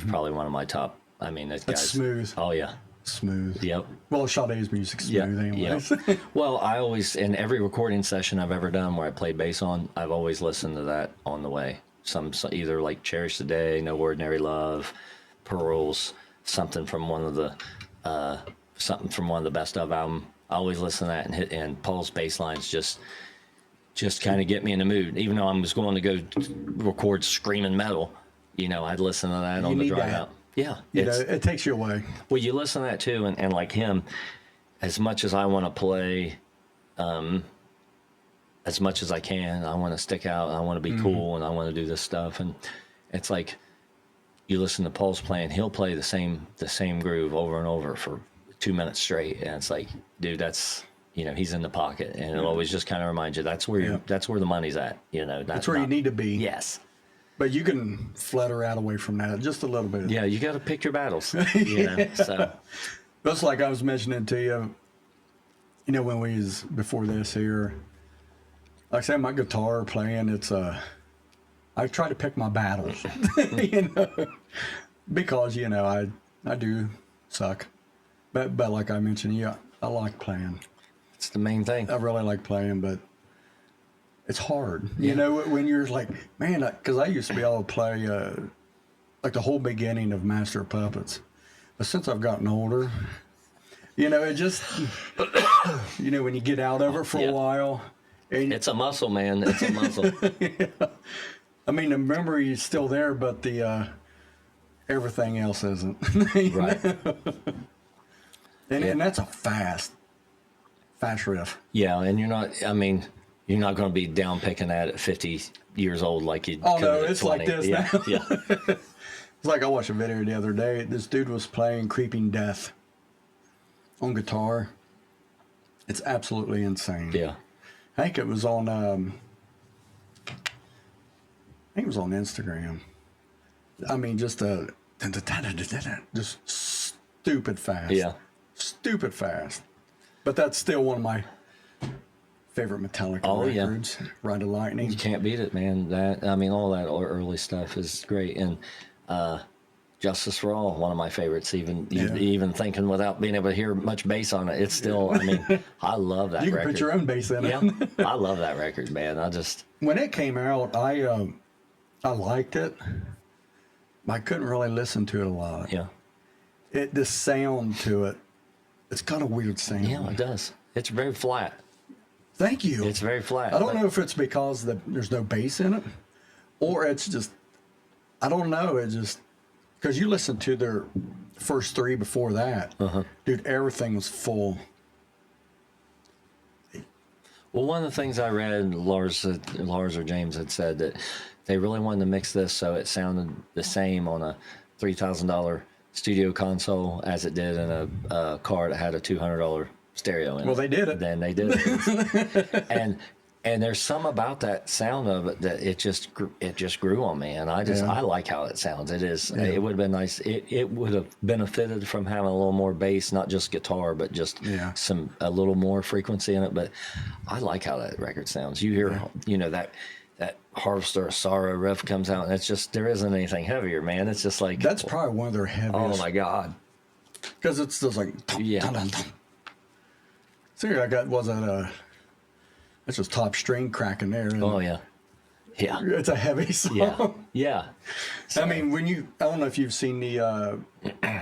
probably one of my top. I mean, that That's guy's smooth. Oh yeah, Smooth. yep. Well, Sade's music's smooth anyways. Yep. Well, I always in every recording session I've ever done where I played bass on, I've always listened to that on the way. Some either like Cherish the Day, No Ordinary Love, Pearls, something from one of the best of album. I always listen to that and Paul's bass lines just kind of get me in the mood. Even though I was going to go record screaming metal, you know, I'd listen to that on the drive out. Yeah, You know, it takes you away. well, you listen to that too, and like him, as much as I want to play, as much as I can, I want to stick out. I want to be cool, and I want to do this stuff. And it's like you listen to Paul's playing; he'll play the same groove over and over for 2 minutes straight, and it's like, dude, that's, you know, he's in the pocket, and it'll always just kind of remind you that's where that's where the money's at, you know. That's where you need to be. Yes. But you can flutter out away from that just a little bit. Yeah, you got to pick your battles. You know, so That's like I was mentioning to you. You know, when we was before this here, like I said, my guitar playing, it's I try to pick my battles, you know, because you know I do suck. But like I mentioned, yeah, I like playing. it's the main thing. I really like playing, but it's hard. You know, when you're like, man, because I used to be able to play like the whole beginning of Master of Puppets. But since I've gotten older, you know, it just, you know, when you get out of it for a while. And, It's a muscle, man. It's a muscle. I mean, the memory is still there, but the everything else isn't. Right. And that's a fast riff. Yeah, and you're not going to be down picking that at 50 years old like you Oh, could no, at it's 20. like this yeah, now. Yeah. It's like I watched a video the other day. This dude was playing Creeping Death on guitar. It's absolutely insane. Yeah. I think it was on Instagram. I mean, just just stupid fast. Yeah. Stupid fast. But that's still one of my favorite Metallica records. Ride of Lightning. You can't beat it, man. All that early stuff is great. And Justice for All, one of my favorites, even thinking without being able to hear much bass on it. It's still, I love that record. You can put your own bass in it. Yeah, I love that record, man. When it came out, I liked it. I couldn't really listen to it a lot. Yeah. The sound to it, it's got a weird sound. Yeah, it does. It's very flat. Thank you. It's very flat. I don't know if it's because there's no bass in it, or it's just, I don't know. It just, because you listen to their first 3 before that, dude, everything was full. Well, one of the things I read, Lars or James had said that they really wanted to mix this so it sounded the same on a $3,000 studio console as it did in a car that had a $200 stereo in it. Well, they did it. Then they did it. and there's some about that sound of it that it just grew on me, and I like how it sounds. It is. Yeah. It would have been nice. It would have benefited from having a little more bass, not just guitar, but just a little more frequency in it. But I like how that record sounds. You hear, that Harvester of Sorrow riff comes out, and it's just, there isn't anything heavier, man. It's just like, that's probably one of their heaviest. Oh my God. Because it's just like, see, I got, that's just top string cracking there. Oh yeah. Yeah. It's a heavy song. Yeah. So, I mean, I don't know if you've seen the,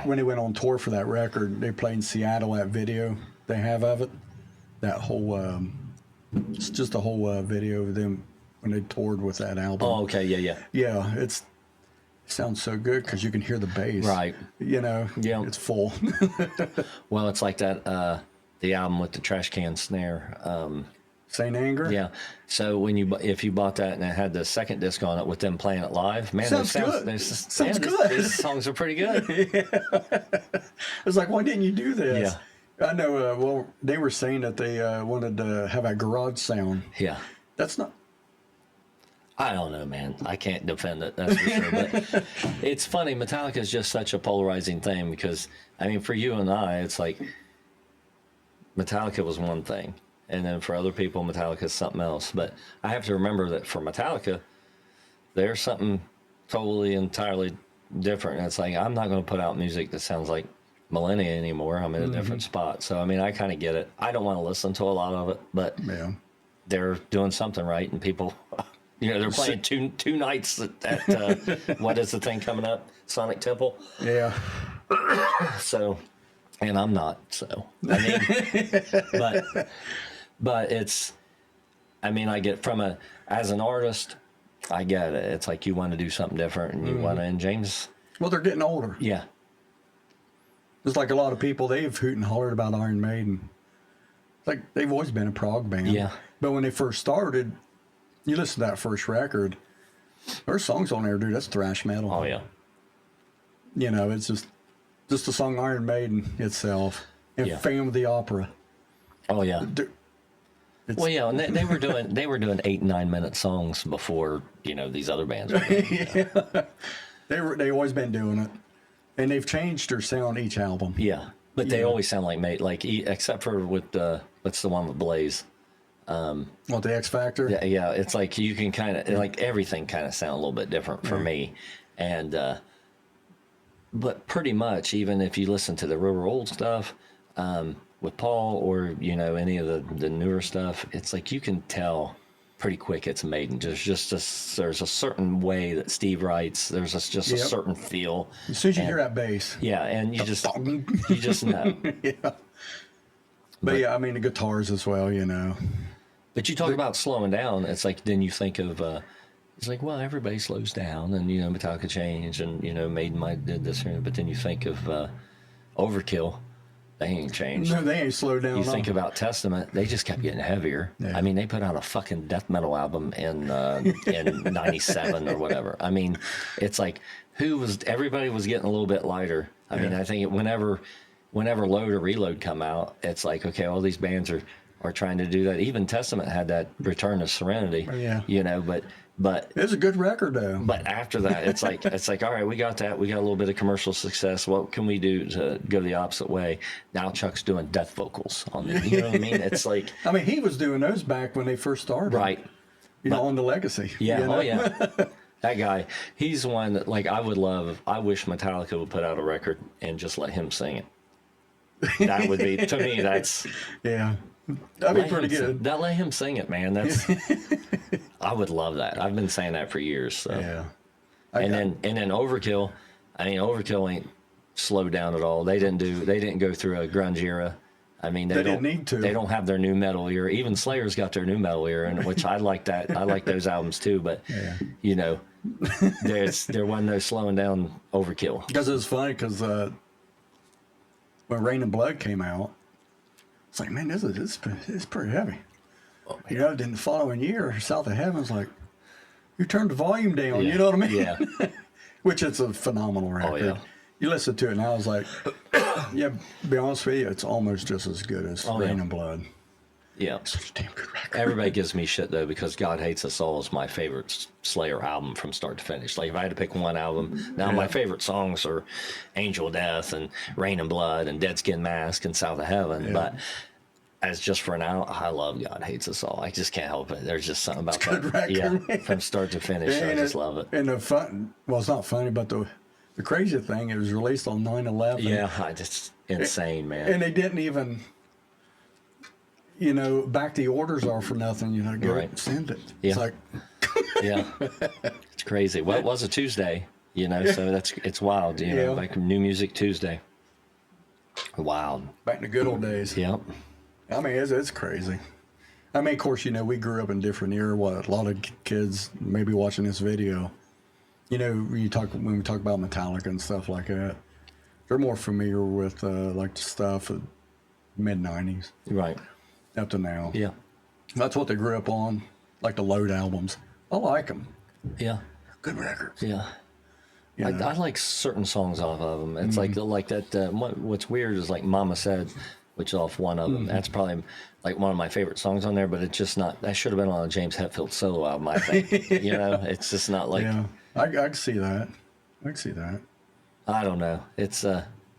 when they went on tour for that record, they played in Seattle, that video they have of it. That whole, it's just a whole video of them when they toured with that album. Oh, okay. Yeah. Yeah, it's sounds so good because you can hear the bass. Right. You know, Yeah. it's full. Well, it's like that, the album with the trash can snare. Saint Anger? Yeah. So if you bought that and it had the second disc on it with them playing it live, man, Sounds good. Sounds good. These songs are pretty good. It's like, why didn't you do this? Yeah. I know, well, they were saying that they wanted to have a garage sound. Yeah. That's not... I don't know, man. I can't defend it, that's for sure. But it's funny. Metallica is just such a polarizing thing because, I mean, for you and I, it's like Metallica was one thing. And then for other people, Metallica is something else. But I have to remember that for Metallica, there's something totally, entirely different. And it's like, I'm not going to put out music that sounds like Millennia anymore. I'm in a different spot. So, I mean, I kind of get it. I don't want to listen to a lot of it, but they're doing something right. And people, you know, they're playing two nights at what is the thing coming up? Sonic Temple? Yeah. So, and I'm not. So, I mean, but it's, I mean, I get as an artist, I get it. It's like you want to do something different and you want to, and James. Well, they're getting older. Yeah. It's like a lot of people, they've hoot and hollered about Iron Maiden. It's like they've always been a prog band. Yeah. But when they first started, you listen to that first record, there's songs on there, dude, that's thrash metal. Oh, yeah. You know, it's just the song Iron Maiden itself and Phantom of the Opera. Oh, yeah. Well, yeah, and they were doing 8 and 9 minute songs before, you know, these other bands were doing, They always been doing it, and they've changed their sound each album. Yeah, but they always sound like except for with what's the one with Blaze? What, the X Factor? Yeah, it's like you can kind of like everything kind of sound a little bit different for me, and but pretty much even if you listen to the real old stuff. With Paul or, you know, any of the newer stuff, it's like you can tell pretty quick it's Maiden. There's a certain way that Steve writes. There's just a certain feel. As soon as you hear that bass. Yeah, and you just know. Yeah. But yeah, I mean, the guitars as well, you know. But you talk about slowing down, it's like then you think of, it's like, well, everybody slows down and, you know, Metallica changed and, you know, Maiden might did this, but then you think of Overkill. They ain't changed. No, they ain't slowed down. You think about Testament, they just kept getting heavier. Yeah. I mean, they put out a fucking death metal album in '97 or whatever. I mean, it's like everybody was getting a little bit lighter. I mean, I think whenever Load or Reload come out, it's like, okay, all these bands are trying to do that. Even Testament had that Return to Serenity. You know, but it was a good record though. But after that, it's like all right, we got that. We got a little bit of commercial success. What can we do to go the opposite way? Now Chuck's doing death vocals on it. You know what I mean? It's like, I mean, he was doing those back when they first started, right? You know, on the Legacy. Yeah. You know? Oh yeah. That guy, he's one that like I wish Metallica would put out a record and just let him sing it. That would be, to me, that's that'd be pretty good. Let him sing it, man. That's I would love that. I've been saying that for years. So. Yeah. And then Overkill. I mean, Overkill ain't slowed down at all. They didn't go through a grunge era. I mean, they didn't need to. They don't have their new metal era. Even Slayer's got their new metal era, and which I like that. I like those albums too. But you know, there wasn't no slowing down Overkill. Because it was funny because when Rain and Blood came out, it's like, man, this is pretty heavy. Oh, you know, then the following year, South of Heaven's like, you turned the volume down. You know what I mean? Yeah. Which it's a phenomenal record. Oh, yeah. You listen to it, and I was like, yeah, to be honest with you, it's almost just as good as Rain and Blood. Yeah. It's such a damn good record. Everybody gives me shit, though, because God Hates Us All is my favorite Slayer album from start to finish. Like, if I had to pick one album, now my favorite songs are Angel Death and Rain and Blood and Dead Skin Mask and South of Heaven. But as just for now, I love God Hates Us All. I just can't help it. There's just something about that. Record, from start to finish, I just love it. And the fun, well, it's not funny, but the crazy thing, it was released on 9/11. Yeah, just insane, man. And they didn't even, you know, back the orders are for nothing. You know, go send it. Yeah. It's like, it's crazy. Well, it was a Tuesday, you know, so it's wild. You know, like New Music Tuesday. Wild. Back in the good old days. Yep. I mean, it's crazy. I mean, of course, you know, we grew up in different era. A lot of kids maybe watching this video you know, when we talk about Metallica and stuff like that, they're more familiar with like the stuff of mid '90s Right. up to now. Yeah. That's what they grew up on, like the Load albums. I like them. Yeah. Good records. Yeah. You know? I like certain songs off of them. It's like that. What's weird is like Mama Said, which is off one of them. That's probably like one of my favorite songs on there, but it's just not. That should have been on a James Hetfield solo album, I think. You know, it's just not like. Yeah, I can see that. I can see that. I don't know. It's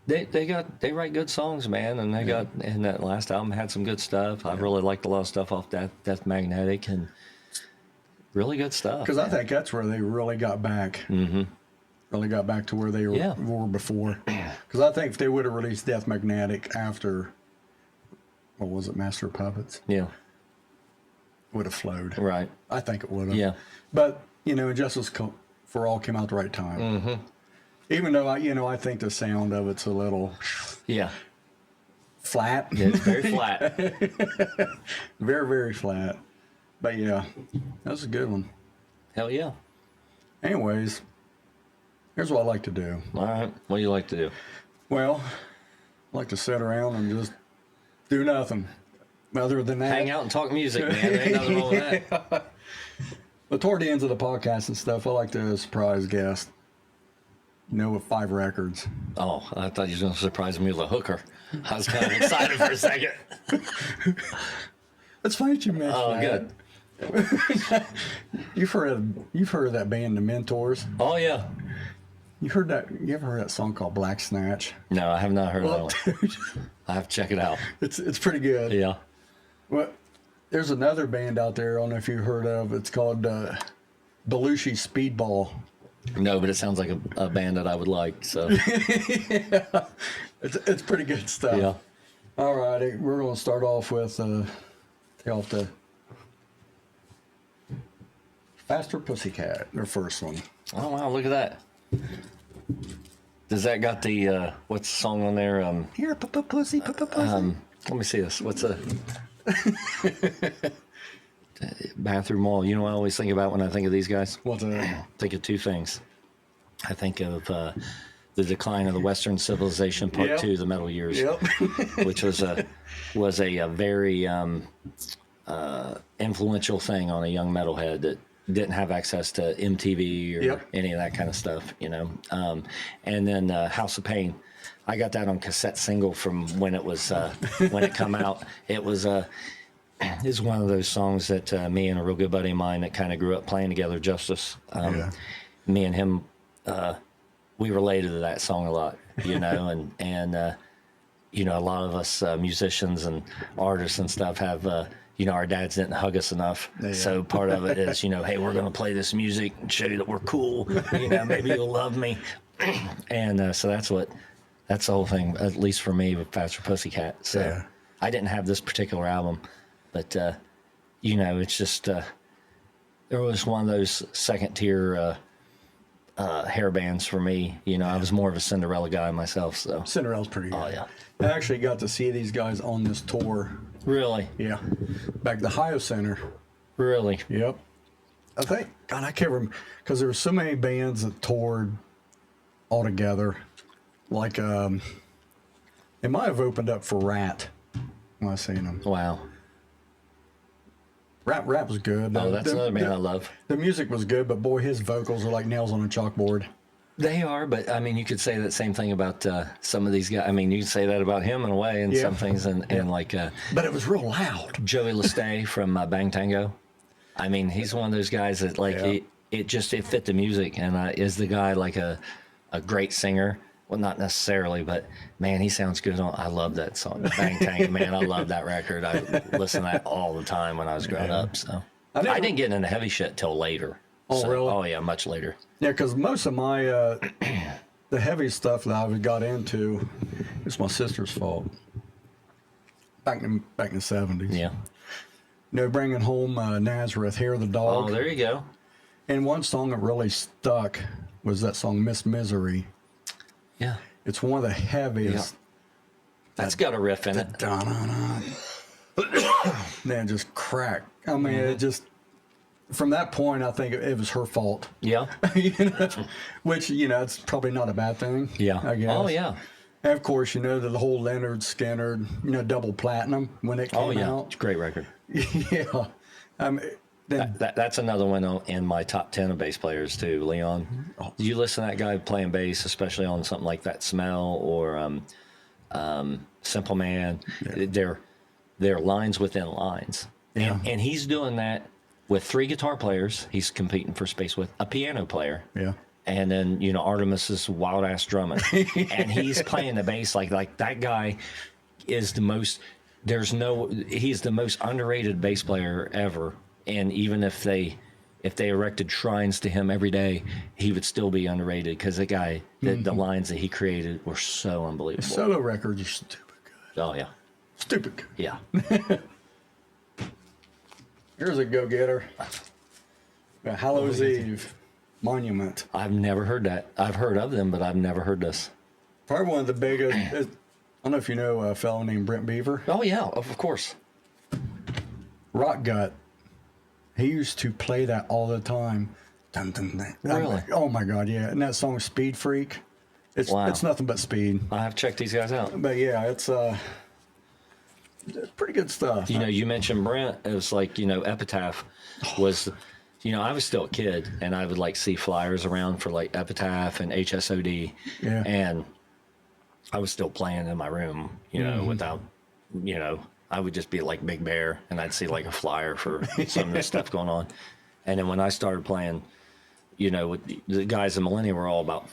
they write good songs, man, and and that last album had some good stuff. I really liked a lot of stuff off Death Magnetic and really good stuff. Because I think that's where they really got back. Mm-hmm. Really got back to where they were before. Because I think if they would have released Death Magnetic after, what was it, Master of Puppets? Yeah. Would have flowed. Right. I think it would have. Yeah. But, you know, Justice for All came out at the right time. Mm-hmm. Even though, I think the sound of it's a little flat. Yeah, it's very flat. Very, very flat. But, yeah, that was a good one. Hell yeah. Anyways, here's what I like to do. All right. What do you like to do? Well, I like to sit around and just do nothing. Other than that, Hang out and talk music, man. There ain't nothing wrong with that. But toward the ends of the podcast and stuff, I like to surprise guests. With 5 records. Oh, I thought you were going to surprise me with a hooker. I was kind of excited for a second. It's funny that you mentioned Oh, that. good. You've heard of that band, The Mentors. Oh, yeah. You ever heard that song called Black Snatch? No, I have not heard Well, that one. dude, I have to check it out. it's pretty good. Yeah. Well, there's another band out there. I don't know if you heard of. It's called Belushi Speedball. No, but it sounds like a band that I would like. So Yeah, it's pretty good stuff. yeah. All righty, we're going to start off with take off the Faster Pussycat, their first one. Oh wow, look at that. Does that got the what's the song on there? Here, pussy. Let me see this. What's a Bathroom Wall? You know what I always think about when I think of these guys? What's that? I think of 2 things. I think of the decline of the Western civilization, Part Yep. 2, the Metal Years, Yep. which was a very influential thing on a young metalhead that didn't have access to MTV or Yep. any of that kind of stuff, and then House of Pain. I got that on cassette single from when it was when it come out. It was is one of those songs that me and a real good buddy of mine that kind of grew up playing together, Justice. Me and him, we related to that song a lot, and a lot of us musicians and artists and stuff have, our dads didn't hug us enough. Yeah. So part of it is, hey, we're going to play this music and show you that we're cool. Maybe you'll love me. And so that's the whole thing, at least for me, with Faster Pussycat. So Yeah. I didn't have this particular album, but, it's just, there was one of those second tier hair bands for me. I was more of a Cinderella guy myself. So Cinderella's pretty good. Oh yeah, I actually got to see these guys on this tour. really, Yeah. Back at the Ohio Center. really. Yep. I think, God, I can't remember, because there were so many bands that toured all together. Like, it might have opened up for Rat when I seen them. Wow. Rat was good. Oh, that's another band I love. The music was good, but boy, his vocals are like nails on a chalkboard. They are, but I mean, you could say that same thing about some of these guys. I mean, you could say that about him in a way, and Yeah. some things, and like But it was real loud. Joey Lestay from Bang Tango. I mean, he's one of those guys that like Yeah. it fit the music, and is the guy like a great singer? Well, not necessarily, but man, he sounds good on. I love that song, Bang Tango, man. I love that record. I listened to that all the time when I was growing up. So I didn't get into heavy shit till later. Oh, So, really? Oh yeah, much later. Yeah, because most of my, the heavy stuff that I got into, it's my sister's fault. Back in the 70s. Yeah. Bringing home Nazareth, Hair of the Dog. Oh, there you go. And one song that really stuck was that song, Miss Misery. Yeah. It's one of the heaviest. That's got a riff in it. Dun-dun-dun. Then just crack. I mean, from that point, I think it was her fault. Yeah. You know, which, it's probably not a bad thing. Yeah. I guess. Oh, yeah. And of course, the whole Leonard Skinner, double platinum when it came out. It's a great record. Yeah. Then, That's another one in my top 10 of bass players too, Leon. You listen to that guy playing bass, especially on something like That Smell or Simple Man. Yeah. They're lines within lines. Yeah. And he's doing that with 3 guitar players he's competing for space with, a piano player. Yeah. And then, Artemis's wild ass drumming. And he's playing the bass like that guy is the most, he's the most underrated bass player ever. And even if they erected shrines to him every day, he would still be underrated because the guy, the lines that he created were so unbelievable. His solo records are stupid good. Oh, yeah. Stupid good. Yeah. Here's a go-getter. Hallows Eve Monument. I've never heard that. I've heard of them, but I've never heard this. Probably one of the biggest. I don't know if you know a fellow named Brent Beaver. Oh, yeah, of course. Rock Gut. He used to play that all the time. Dun, dun, dun. Really? Oh my God, yeah. And that song Speed Freak. It's nothing but speed. I have to check these guys out. But yeah, it's pretty good stuff. You mentioned Brent. It was like, Epitaph was, I was still a kid and I would like see flyers around for like Epitaph and HSOD. Yeah. And I was still playing in my room, without, I would just be like Big Bear and I'd see like a flyer for some of this stuff going on. And then when I started playing, with the guys in Millennium were all about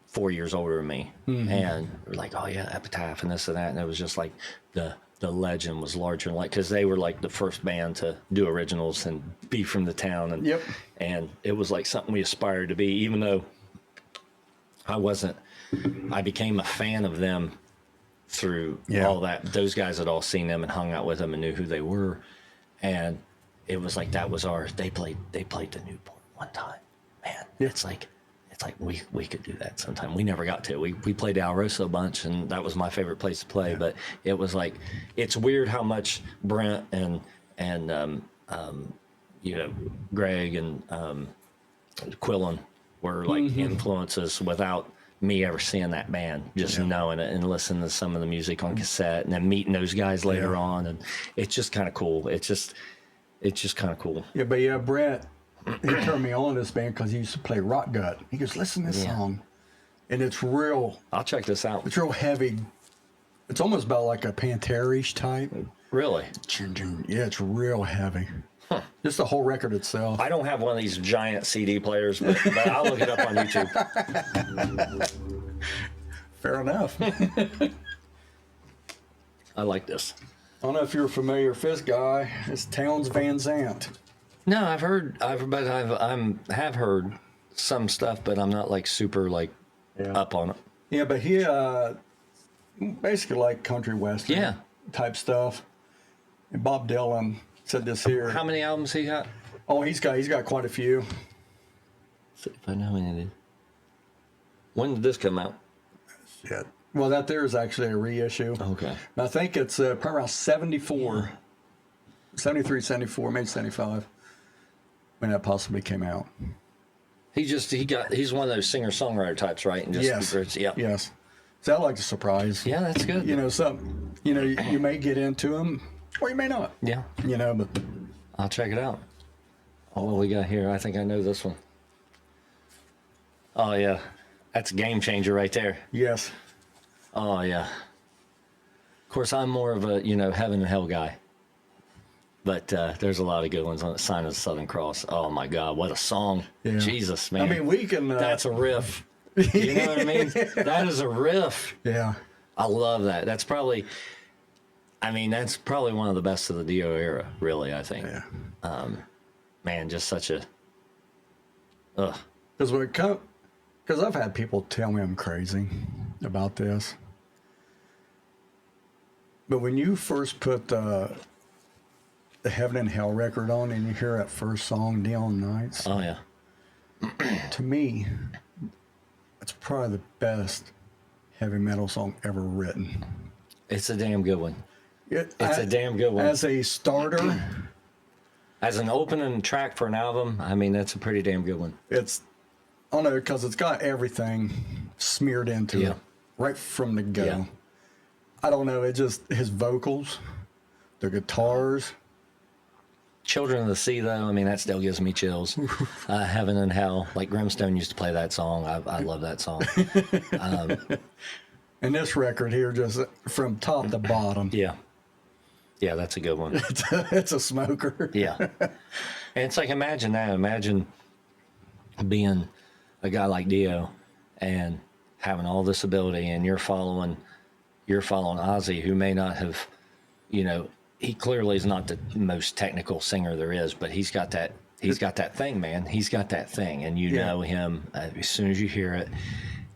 4 years older than me. And we're like, oh yeah, Epitaph and this and that. And it was just like the legend was larger than life because they were like the first band to do originals and be from the town. And, and it was like something we aspired to be, even though I became a fan of them through all that. Those guys had all seen them and hung out with them and knew who they were. And it was like, that was they played the Newport one time, man. It's like we could do that sometime. We never got to. We played Alrosa a bunch, and that was my favorite place to play. But it was like, it's weird how much Brent and Greg and Quillen were like influences without me ever seeing that band, just knowing it and listening to some of the music on cassette and then meeting those guys later on. And it's just kind of cool. It's just kind of cool. Yeah, but Brent, he turned me on to this band because he used to play Rock Gut. He goes, listen to this song. And it's real. I'll check this out. It's real heavy. It's almost about like a Pantera-ish type. Really? Yeah, it's real heavy. Huh. Just the whole record itself. I don't have one of these giant CD players, but I'll look it up on YouTube. Fair enough. I like this. I don't know if you're familiar with this guy. It's Townes Van Zandt. No, I've heard some stuff, but I'm not like super up on it. Yeah, but he basically like country western type stuff. And Bob Dylan said this here. How many albums he got? Oh, he's got quite a few. Let's see if I know how many it is. When did this come out? Shit. Well, that there is actually a reissue. Okay. I think it's probably around 74, 73, 74, maybe 75 when that possibly came out. He's one of those singer-songwriter types, right? And just, Yes. So I like to surprise. Yeah, that's good. You may get into them or you may not. Yeah. But I'll check it out. Oh, what we got here? I think I know this one. Oh, yeah. That's a game changer right there. Yes. Oh, yeah. Of course, I'm more of a, heaven and hell guy. But there's a lot of good ones on the Sign of the Southern Cross. Oh, my God. What a song. Yeah. Jesus, man. I mean, we can... That's a riff. You know what I mean? That is a riff. Yeah. I love that. That's probably one of the best of the Dio era, really, I think. Yeah. Man, just such a... Ugh. Because I've had people tell me I'm crazy about this. But when you first put the Heaven and Hell record on and you hear that first song, Neon Nights. Oh, yeah. To me, it's probably the best heavy metal song ever written. It's a damn good one. It's a damn good one. As a starter, as an opening track for an album, I mean, that's a pretty damn good one. It's, I don't know, because it's got everything smeared into Yeah. it right from the go. Yeah. I don't know, it just, his vocals, the guitars. Children of the Sea, though, I mean, that still gives me chills. Heaven and Hell, like Grimstone used to play that song. I love that song. And this record here, just from top to bottom, Yeah. Yeah, that's a good one. it's a smoker. Yeah. And it's like, imagine that. Imagine being a guy like Dio and having all this ability, and you're following Ozzy, who may not have, you know, he clearly is not the most technical singer there is, but he's got that thing, man. He's got that thing, and you know him as soon as you hear it.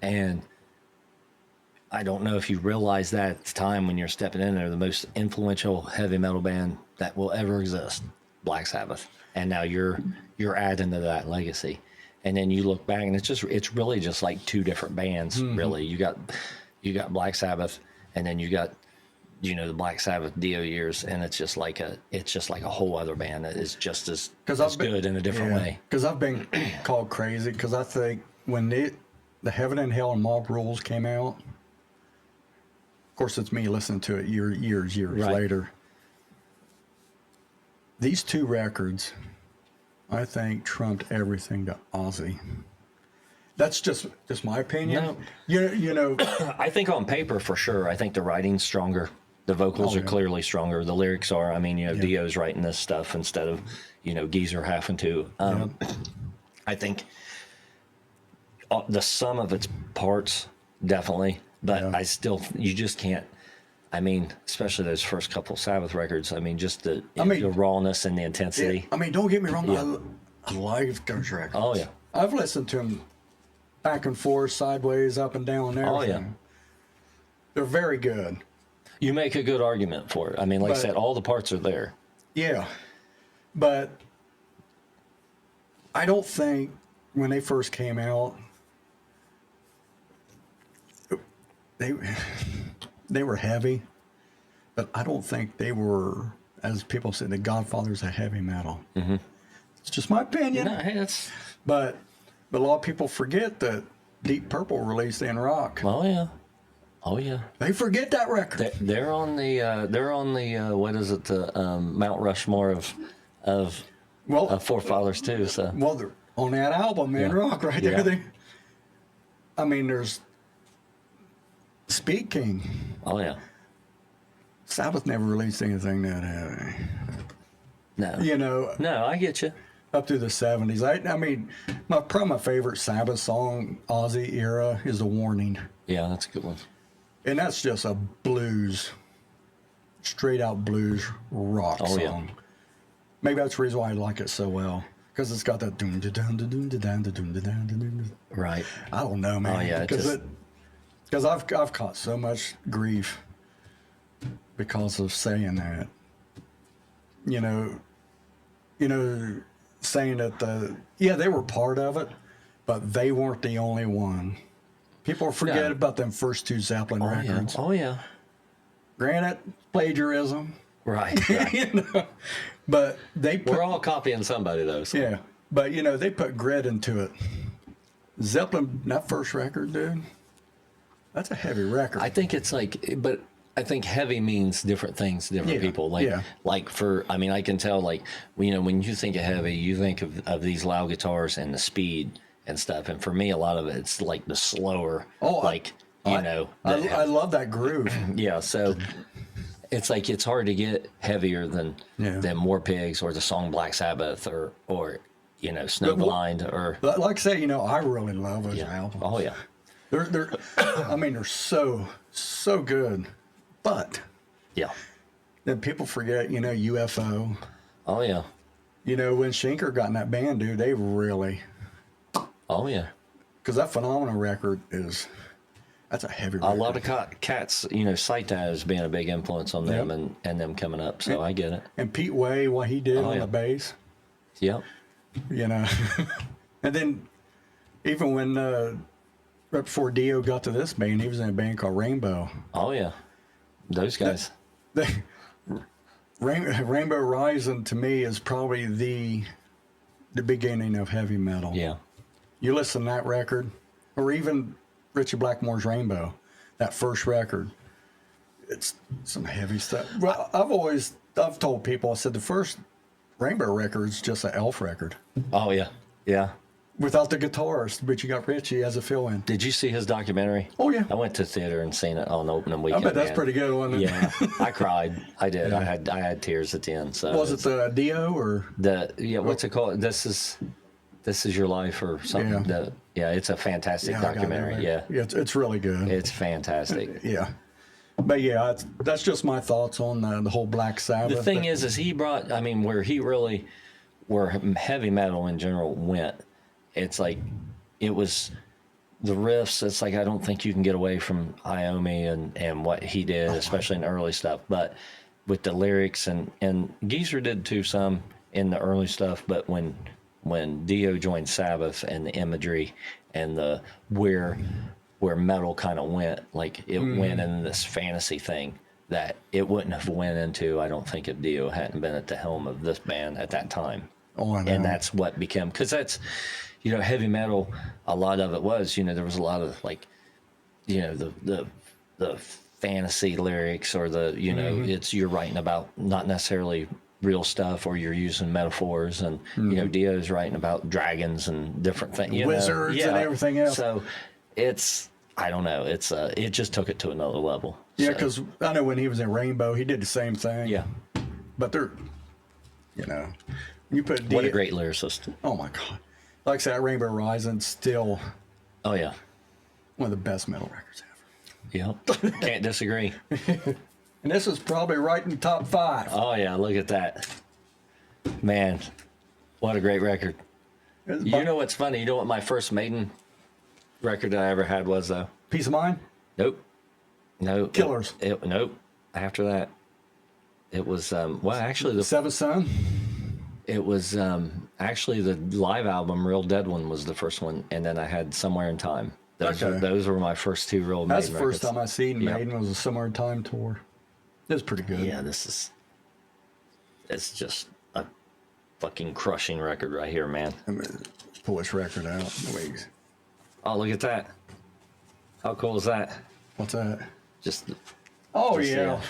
And I don't know if you realize that at the time when you're stepping in there, the most influential heavy metal band that will ever exist, Black Sabbath. And now you're adding to that legacy. And then you look back, and it's really just like two different bands, really. You got Black Sabbath, and then you got, you know, the Black Sabbath Dio years, and it's just like a whole other band that is just as good in a different way. Because I've been called crazy, because I think when the Heaven and Hell and Mob Rules came out, of course it's me listening to it years Right. later. These two records, I think, trumped everything to Ozzy. That's just my opinion. No. You know, I think on paper, for sure, I think the writing's stronger. The vocals are clearly stronger. The lyrics are. I mean, you know, Dio's writing this stuff instead of, you know, Geezer having to. I think the sum of its parts, definitely. But I still, you just can't. I mean, especially those first couple Sabbath records. I mean, just the rawness and the intensity. I mean, don't get me wrong. I like those records. Oh, yeah. I've listened to them back and forth, sideways, up and down, and everything. Oh, yeah. They're very good. You make a good argument for it. I mean, like I said, all the parts are there. Yeah. But I don't think when they first came out, they were heavy, but I don't think they were, as people say, the godfathers of heavy metal. Mm-hmm. It's just my opinion. No, hey, that's... But a lot of people forget that Deep Purple released In Rock. Oh, yeah. Oh, yeah. They forget that record. They're on the what is it, the Mount Rushmore of forefathers too. So Well, they're on that album, In Rock, right there. Yeah. I mean, there's Speed King. Oh, yeah. Sabbath never released anything that heavy. No. You know, No, I get you. up through the 70s. I mean, probably my favorite Sabbath song, Ozzy era, is The Warning. Yeah, that's a good one. And that's just a blues, straight out blues rock song. Yeah. Maybe that's the reason why I like it so well. Because it's got that doom da dum da doom da dum da doom da dum da doom. Right. I don't know, man. Oh, yeah, Because I've caught so much grief because of saying that. You know, saying that they were part of it, but they weren't the only one. People forget about them first two Zeppelin records. Yeah. Oh, yeah. Granted, plagiarism. Right. You know, but they put, We're all copying somebody, though. So. yeah, but you know, they put grit into it. Zeppelin, that first record, dude, that's a heavy record. I think it's like, but I think heavy means different things to different people. Like I can tell, like, you know, when you think of heavy, you think of these loud guitars and the speed and stuff. And for me, a lot of it's like the slower, I love that groove. Yeah. So it's like, it's hard to get heavier than War Pigs or the song Black Sabbath or you know, Snowblind or. Like I say, you know, I really love those albums. Oh yeah. They're I mean, they're so good. But yeah, then people forget, you know, UFO. Oh yeah. You know, when Schenker got in that band, dude, they really. Oh yeah. Because that Phenomenal record that's a heavy record. A lot of cats, you know, cite that as being a big influence on them and them coming up. So I get it. And Pete Way, what he did on the bass. Yep. You know, and then even when right before Dio got to this band, he was in a band called Rainbow. Oh yeah. Those guys. Rainbow Rising to me is probably the beginning of heavy metal. Yeah. You listen to that record, or even Richie Blackmore's Rainbow, that first record. It's some heavy stuff. Well, I've told people, I said the first Rainbow record is just an Elf record Oh yeah. Yeah. without the guitarist, but you got Richie as a fill-in. Did you see his documentary? Oh yeah, I went to theater and seen it on opening I weekend. bet that's man. pretty good, wasn't it? Yeah, I cried. I did. Yeah. I had tears at the end. So Was it the Dio or? what's it called? This is your life or something. Yeah. It's a fantastic Yeah, I got that documentary. right. Yeah, It's really good. it's fantastic. Yeah. But yeah, that's just my thoughts on the whole Black Sabbath. The thing is he brought. I mean, where heavy metal in general went, it's like it was the riffs. It's like I don't think you can get away from Iommi and what he did, especially in the early stuff. But with the lyrics and Geezer did too some in the early stuff. But when Dio joined Sabbath and the imagery and the where metal kind of went, like it went in this fantasy thing that it wouldn't have went into, I don't think, if Dio hadn't been at the helm of this band at that time. Oh, I know. And that's what became, because that's, heavy metal, a lot of it was, there was a lot of like, the fantasy lyrics or the, it's, you're writing about not necessarily real stuff, or you're using metaphors, and Dio's writing about dragons and different things, Wizards and everything else. So it's, I don't know, it's it just took it to another level. Yeah, So, because I know when he was in Rainbow, he did the same thing. yeah, But they're, you put what a great lyricist. Oh my God. Like I said, Rainbow Rising still Oh yeah, one of the best metal records ever. yeah, can't disagree. And this is probably right in the top 5. Oh yeah, look at that, man, what a great record. You know what's funny? You know what my first Maiden record that I ever had was, though? Peace of Mind? Nope. No. Killers. Nope. After that, it was actually Seventh Son? it was actually the live album, Real Dead One, was the first one, and then I had Somewhere in Time. Those were my first two real Maiden That's the records. first time I seen Yeah. Maiden was a Summer in Time tour. It was pretty good. Yeah, it's just a fucking crushing record right here, man. I mean, let's pull this record out. Wait, Oh, look at that. How cool is that? what's that? Just Oh, Just, yeah. yeah.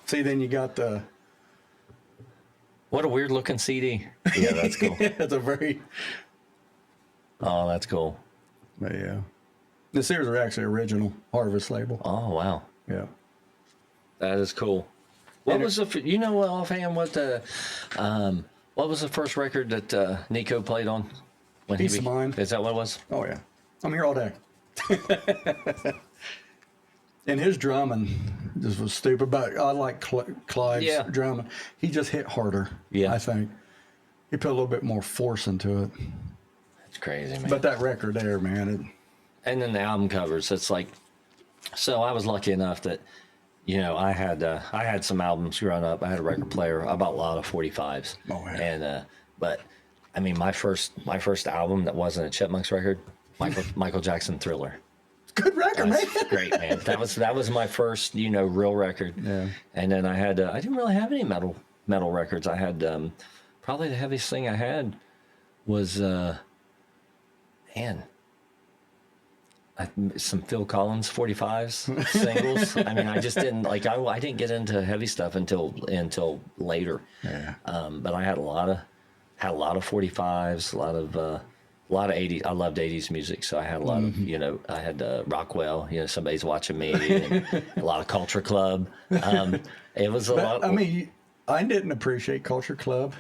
See, then you got the... what a weird looking CD. Yeah, that's cool. It's a very... Oh, that's cool. But yeah. The series are actually original Harvest label. Oh, wow. Yeah. That is cool. What And was offhand what was the first record that Nico played on? When Peace of Mind. Is that what it was? Oh, yeah. I'm here all day. And his drumming just was stupid, but I like Clive's Yeah. drumming. He just hit harder, Yeah. I think. He put a little bit more force into it. It's crazy, man. But that record there, man, And then the album covers. It's like, so I was lucky enough that, I had some albums growing up. I had a record player. I bought a lot of 45s. Oh, yeah. And but I mean, my first album that wasn't a Chipmunks record, Michael Jackson Thriller. good record, man. That's great, man. That was my first, real record. Yeah. And then I had I didn't really have any metal records. I had probably the heaviest thing I had was some Phil Collins 45s singles. I mean, I just didn't like. I didn't get into heavy stuff until later. Yeah. But I had a lot of 45s, a lot of 80s. I loved 80s music, so I had a lot of I had Rockwell. Somebody's watching me. And a lot of Culture Club. It was a lot. I mean, I didn't appreciate Culture Club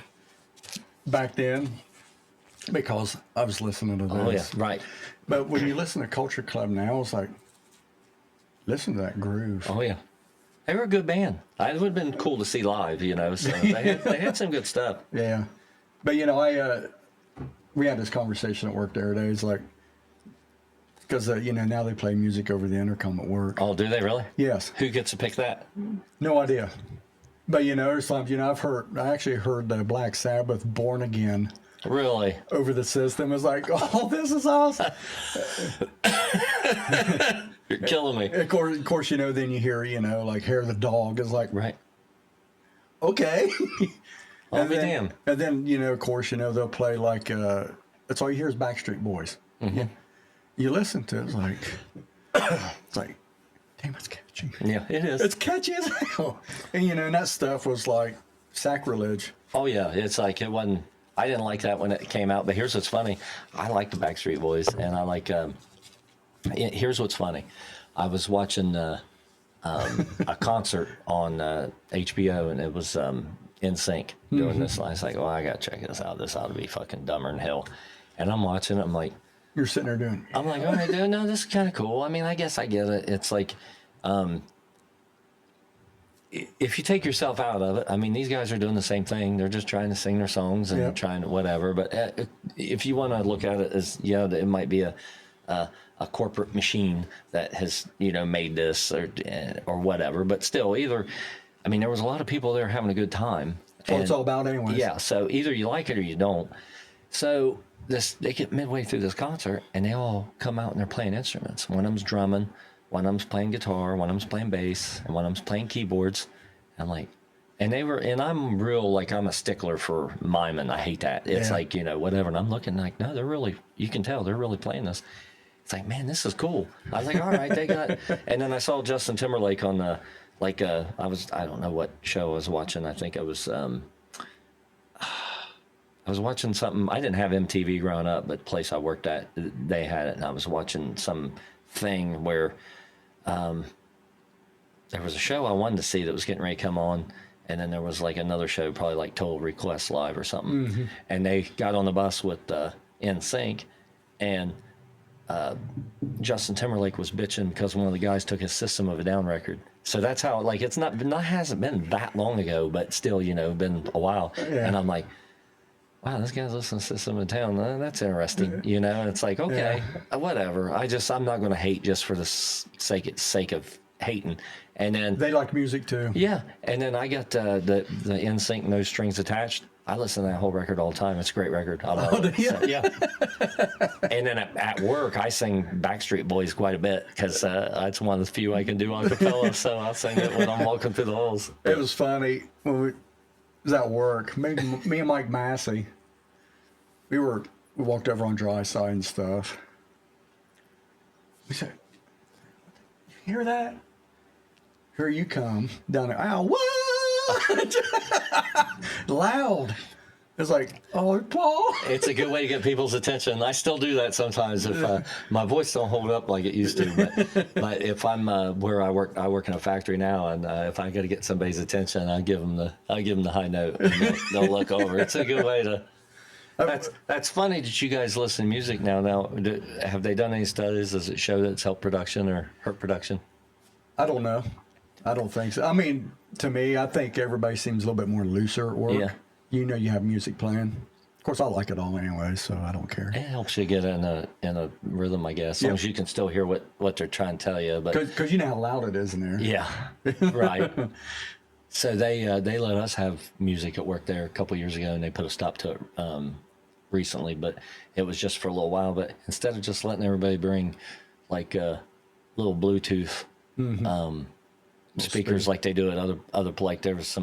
back then because I was listening to this. Oh yeah, right. But when you listen to Culture Club now, it's like, listen to that groove. Oh yeah, they were a good band. It would have been cool to see live, So they had some good stuff. Yeah. But, we had this conversation at work the other day. It's like, because, now they play music over the intercom at work. Oh, do they really? Yes. Who gets to pick that? No idea. But, there's times, I actually heard the Black Sabbath Born Again Really? over the system. It's like, oh, this is awesome. You're killing me. Of course, then you hear, like Hair of the Dog is like, Right. okay. I'll be damned. And then, of course, they'll play like, that's all you hear is Backstreet Boys. Mm-hmm. You listen to it, it's like, damn, it's catchy. Yeah, it is. It's catchy as hell. And, and that stuff was like sacrilege. Oh, yeah. It's like it wasn't. I didn't like that when it came out, but here's what's funny. I like the Backstreet Boys, and I like. Here's what's funny. I was watching a concert on HBO, and it was NSYNC doing this. I was like, well, I got to check this out. This ought to be fucking dumber than hell. And I'm watching it. I'm like, you're sitting there doing. I'm like, all right, dude, no, this is kind of cool. I mean, I guess I get it. It's like, if you take yourself out of it, I mean, these guys are doing the same thing. They're just trying to sing their songs and trying to whatever. But if you want to look at it as, it might be a corporate machine that has, made this or whatever. But still, either, I mean, there was a lot of people there having a good time. That's what it's all about anyways. Yeah, so either you like it or you don't. So they get midway through this concert, and they all come out and they're playing instruments. One of them's drumming, one of them's playing guitar, one of them's playing bass, and one of them's playing keyboards. I'm like, and I'm real, like, I'm a stickler for miming. I hate that. It's like, whatever. And I'm looking like, no, they're really, you can tell they're really playing this. It's like, man, this is cool. I was like, all right, they got, and then I saw Justin Timberlake on the, I don't know what show I was watching. I think I was watching something. I didn't have MTV growing up, but the place I worked at, they had it. And I was watching some thing where there was a show I wanted to see that was getting ready to come on. And then there was like another show, probably like Total Request Live or something. Mm-hmm. And they got on the bus with NSYNC, and Justin Timberlake was bitching because one of the guys took his System of a Down record. So that's how, like, it's not hasn't been that long ago, but still, been a while. Yeah. And I'm like, wow, this guy's listening to System of a Down. That's interesting, And it's like, okay, whatever. I'm not going to hate just for the sake of hating. And then they like music too. Yeah, and then I got the NSYNC No Strings Attached. I listen to that whole record all the time. It's a great record. Yeah. And then at work, I sing Backstreet Boys quite a bit because that's one of the few I can do a cappella. So I sing it when I'm walking through the halls. It was funny when we was at work. Me and Mike Massey, we walked over on Dry Side and stuff. We said, "You hear that? Here you come down there." Ow, what? Loud. It's like, oh, Paul. It's a good way to get people's attention. I still do that sometimes if my voice don't hold up like it used to. But if I'm where I work in a factory now, and if I got to get somebody's attention, I give them the high note, and they'll look over. It's a good way to. That's funny that you guys listen to music now. Now, have they done any studies? Does it show that it's helped production or hurt production? I don't know. I don't think so. I mean, to me, I think everybody seems a little bit more looser at work. Yeah. You have music playing. Of course, I like it all anyway, so I don't care. It helps you get in a rhythm, I guess, as long as you can still hear what they're trying to tell you. But because you know how loud it is in there. Yeah, right. So they let us have music at work there a couple years ago, and they put a stop to it recently. But it was just for a little while. But instead of just letting everybody bring like little Bluetooth. Mm-hmm. Speakers like they do at other like there's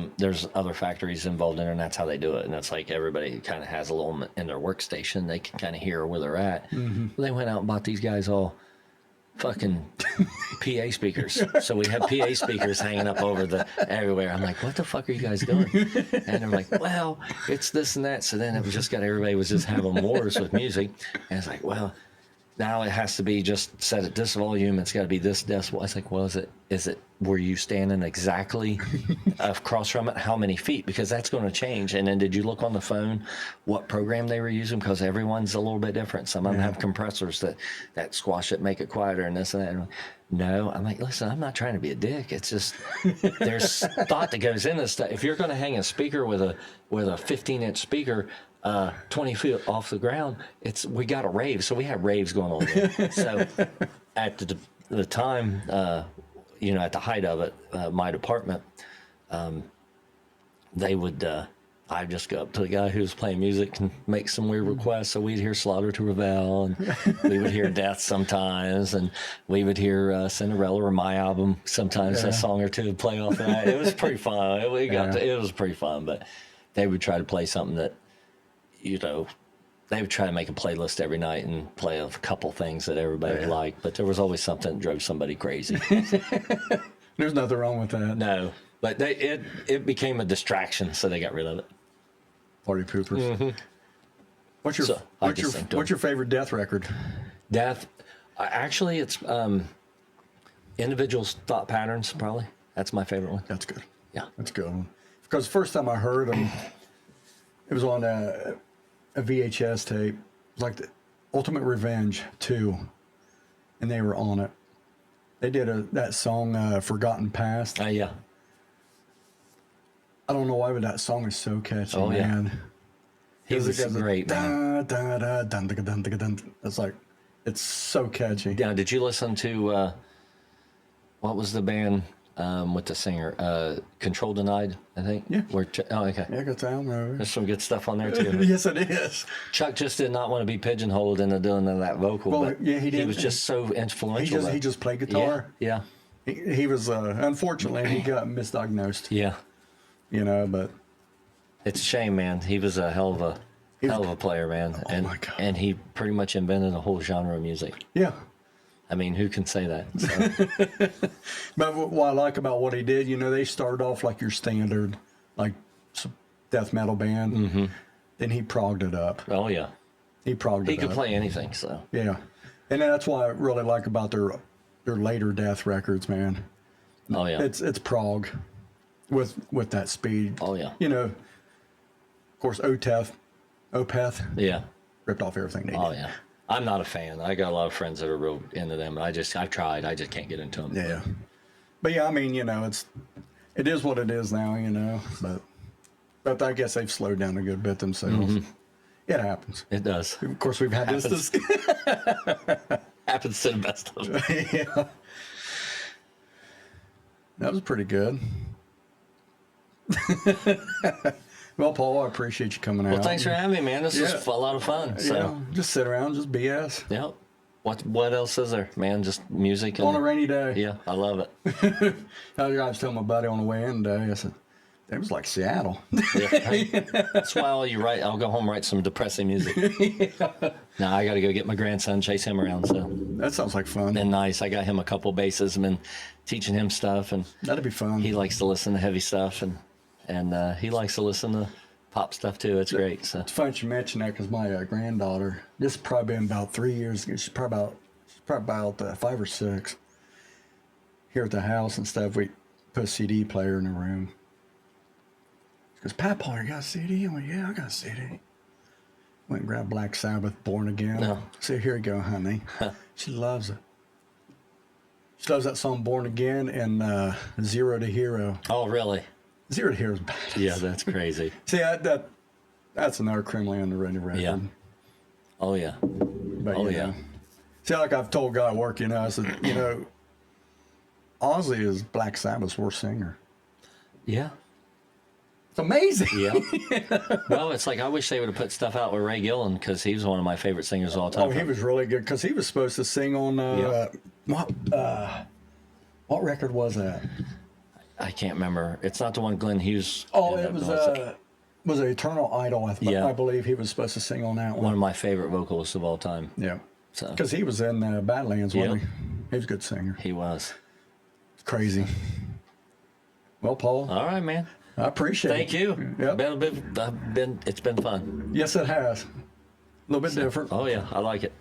other factories involved in it, and that's how they do it. And it's like everybody kind of has a little in their workstation, they can kind of hear where they're at. Mm-hmm. They went out and bought these guys all fucking PA speakers. So we have PA speakers hanging up over everywhere. I'm like, what the fuck are you guys doing? And they're like, well, it's this and that. So then it was just everybody was just having wars with music, and it's like, well, now it has to be just set at this volume. It's got to be this decibel. I was like, well, is it were you standing exactly across from it? How many feet? Because that's going to change. And then did you look on the phone what program they were using? Because everyone's a little bit different. Some of them have compressors that squash it, make it quieter, and this and that. And no, I'm like, listen, I'm not trying to be a dick. It's just there's thought that goes into stuff. If you're going to hang a speaker with a 15-inch speaker 20 feet off the ground, we got a rave. So we had raves going on there. So at the time, at the height of it, my department, they would, I'd just go up to the guy who was playing music and make some weird requests. So we'd hear Slaughter to Rebel, and we would hear Death sometimes, and we would hear Cinderella or my album sometimes, a song or two would play off of that. It was pretty fun. It was pretty fun, but they would try to play something that, you know, they would try to make a playlist every night and play a couple things that everybody liked, but there was always something that drove somebody crazy. There's nothing wrong with that. No, but it became a distraction, so they got rid of it. Party poopers. Mm-hmm. What's your favorite Death record? Death, actually, it's Individuals' Thought Patterns, probably. That's my favorite one. That's good. Yeah. That's a good one. Because the first time I heard them, it was on a VHS tape, like the Ultimate Revenge 2, and they were on it. They did that song, Forgotten Past. Yeah. I don't know why, but that song is so catchy, man. Yeah. He was great, man. It's like, it's so catchy. Yeah, did you listen to, what was the band with the singer? Control Denied, I think? Yeah. Okay. Yeah, good time. There's some good stuff on there, too. Yes, it is. Chuck just did not want to be pigeonholed into doing that vocal. Well, but yeah, he did. He was just so influential. He just played guitar. Yeah. He was, unfortunately, he got misdiagnosed. Yeah. You know, but it's a shame, man. He was a hell of a player, man. My God. And he pretty much invented a whole genre of music. Yeah. I mean, who can say that? So. But what I like about what he did, you know, they started off like your standard, like death metal band. Mm-hmm. Then he progged it up. Oh yeah. He progged it up. He could play anything, so. Yeah. And that's what I really like about their later death records, man. Oh yeah. It's prog with that speed. Oh yeah. You know, of course, Opeth, Yeah. ripped off everything they did. Oh yeah. I'm not a fan. I got a lot of friends that are real into them, and I've tried. I just can't get into them. Yeah. But yeah, I mean, you know, it is what it is now, you know. But I guess they've slowed down a good bit themselves. Mm-hmm. It happens. It does. Of course, we've had this. Happens to the best of them. Yeah. That was pretty good. Well, Paul, I appreciate you coming out. Well, thanks for having me, man. This was a lot of fun. So. Yeah, just sit around, just BS. Yep. What else is there, man? Just music and, on a rainy day. Yeah, I love it. I was telling my buddy on the way in today, I said, it was like Seattle. Yeah. That's why I'll go home and write some depressing music. Yeah. Now I got to go get my grandson, chase him around. So that sounds like fun. And nice. I got him a couple basses and been teaching him stuff, and that'd be fun. He likes to listen to heavy stuff, and he likes to listen to pop stuff too. It's great. So it's funny you mention that because my granddaughter, this has probably been about 3 years ago. She's probably about 5 or 6. Here at the house and stuff, we put a CD player in the room. She goes, Papa, you got a CD? I'm like, yeah, I got a CD. Went and grabbed Black Sabbath, Born Again. No. So here you go, honey. She loves it. She loves that song Born Again and Zero to Hero. Oh, really? Zero to Hero is bad. Yeah, that's crazy. See, that's another criminally underrated record. Yeah. Oh, yeah. But, yeah. See, like I've told a guy at work, you know, I said, you know, Ozzy is Black Sabbath's worst singer. Yeah. It's amazing. Yeah. Well, it's like I wish they would have put stuff out with Ray Gillen because he was one of my favorite singers of all time. Oh, he was really good because he was supposed to sing on what record was that? I can't remember. It's not the one Glenn Hughes. Oh, it was an Eternal Idol. I believe he was supposed to sing on that one. One of my favorite vocalists of all time. Yeah. So because he was in Badlands, wasn't he? He was a good singer. He was. It's crazy. Well, Paul. All right, man. I appreciate it. Thank you. Yep. It's been fun. Yes, it has. A little bit different. Oh, yeah. I like it.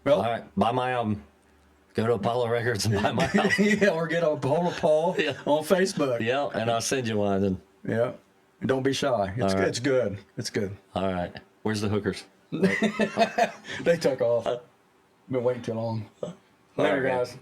Well, all right. Buy my album. Go to Apollo Records and buy my album. Yeah, or get a hold of Paul on Facebook. Yeah, and I'll send you one. And yeah. Don't be shy. It's good. It's good. All right. Where's the hookers? They took off. Been waiting too long. Later, guys.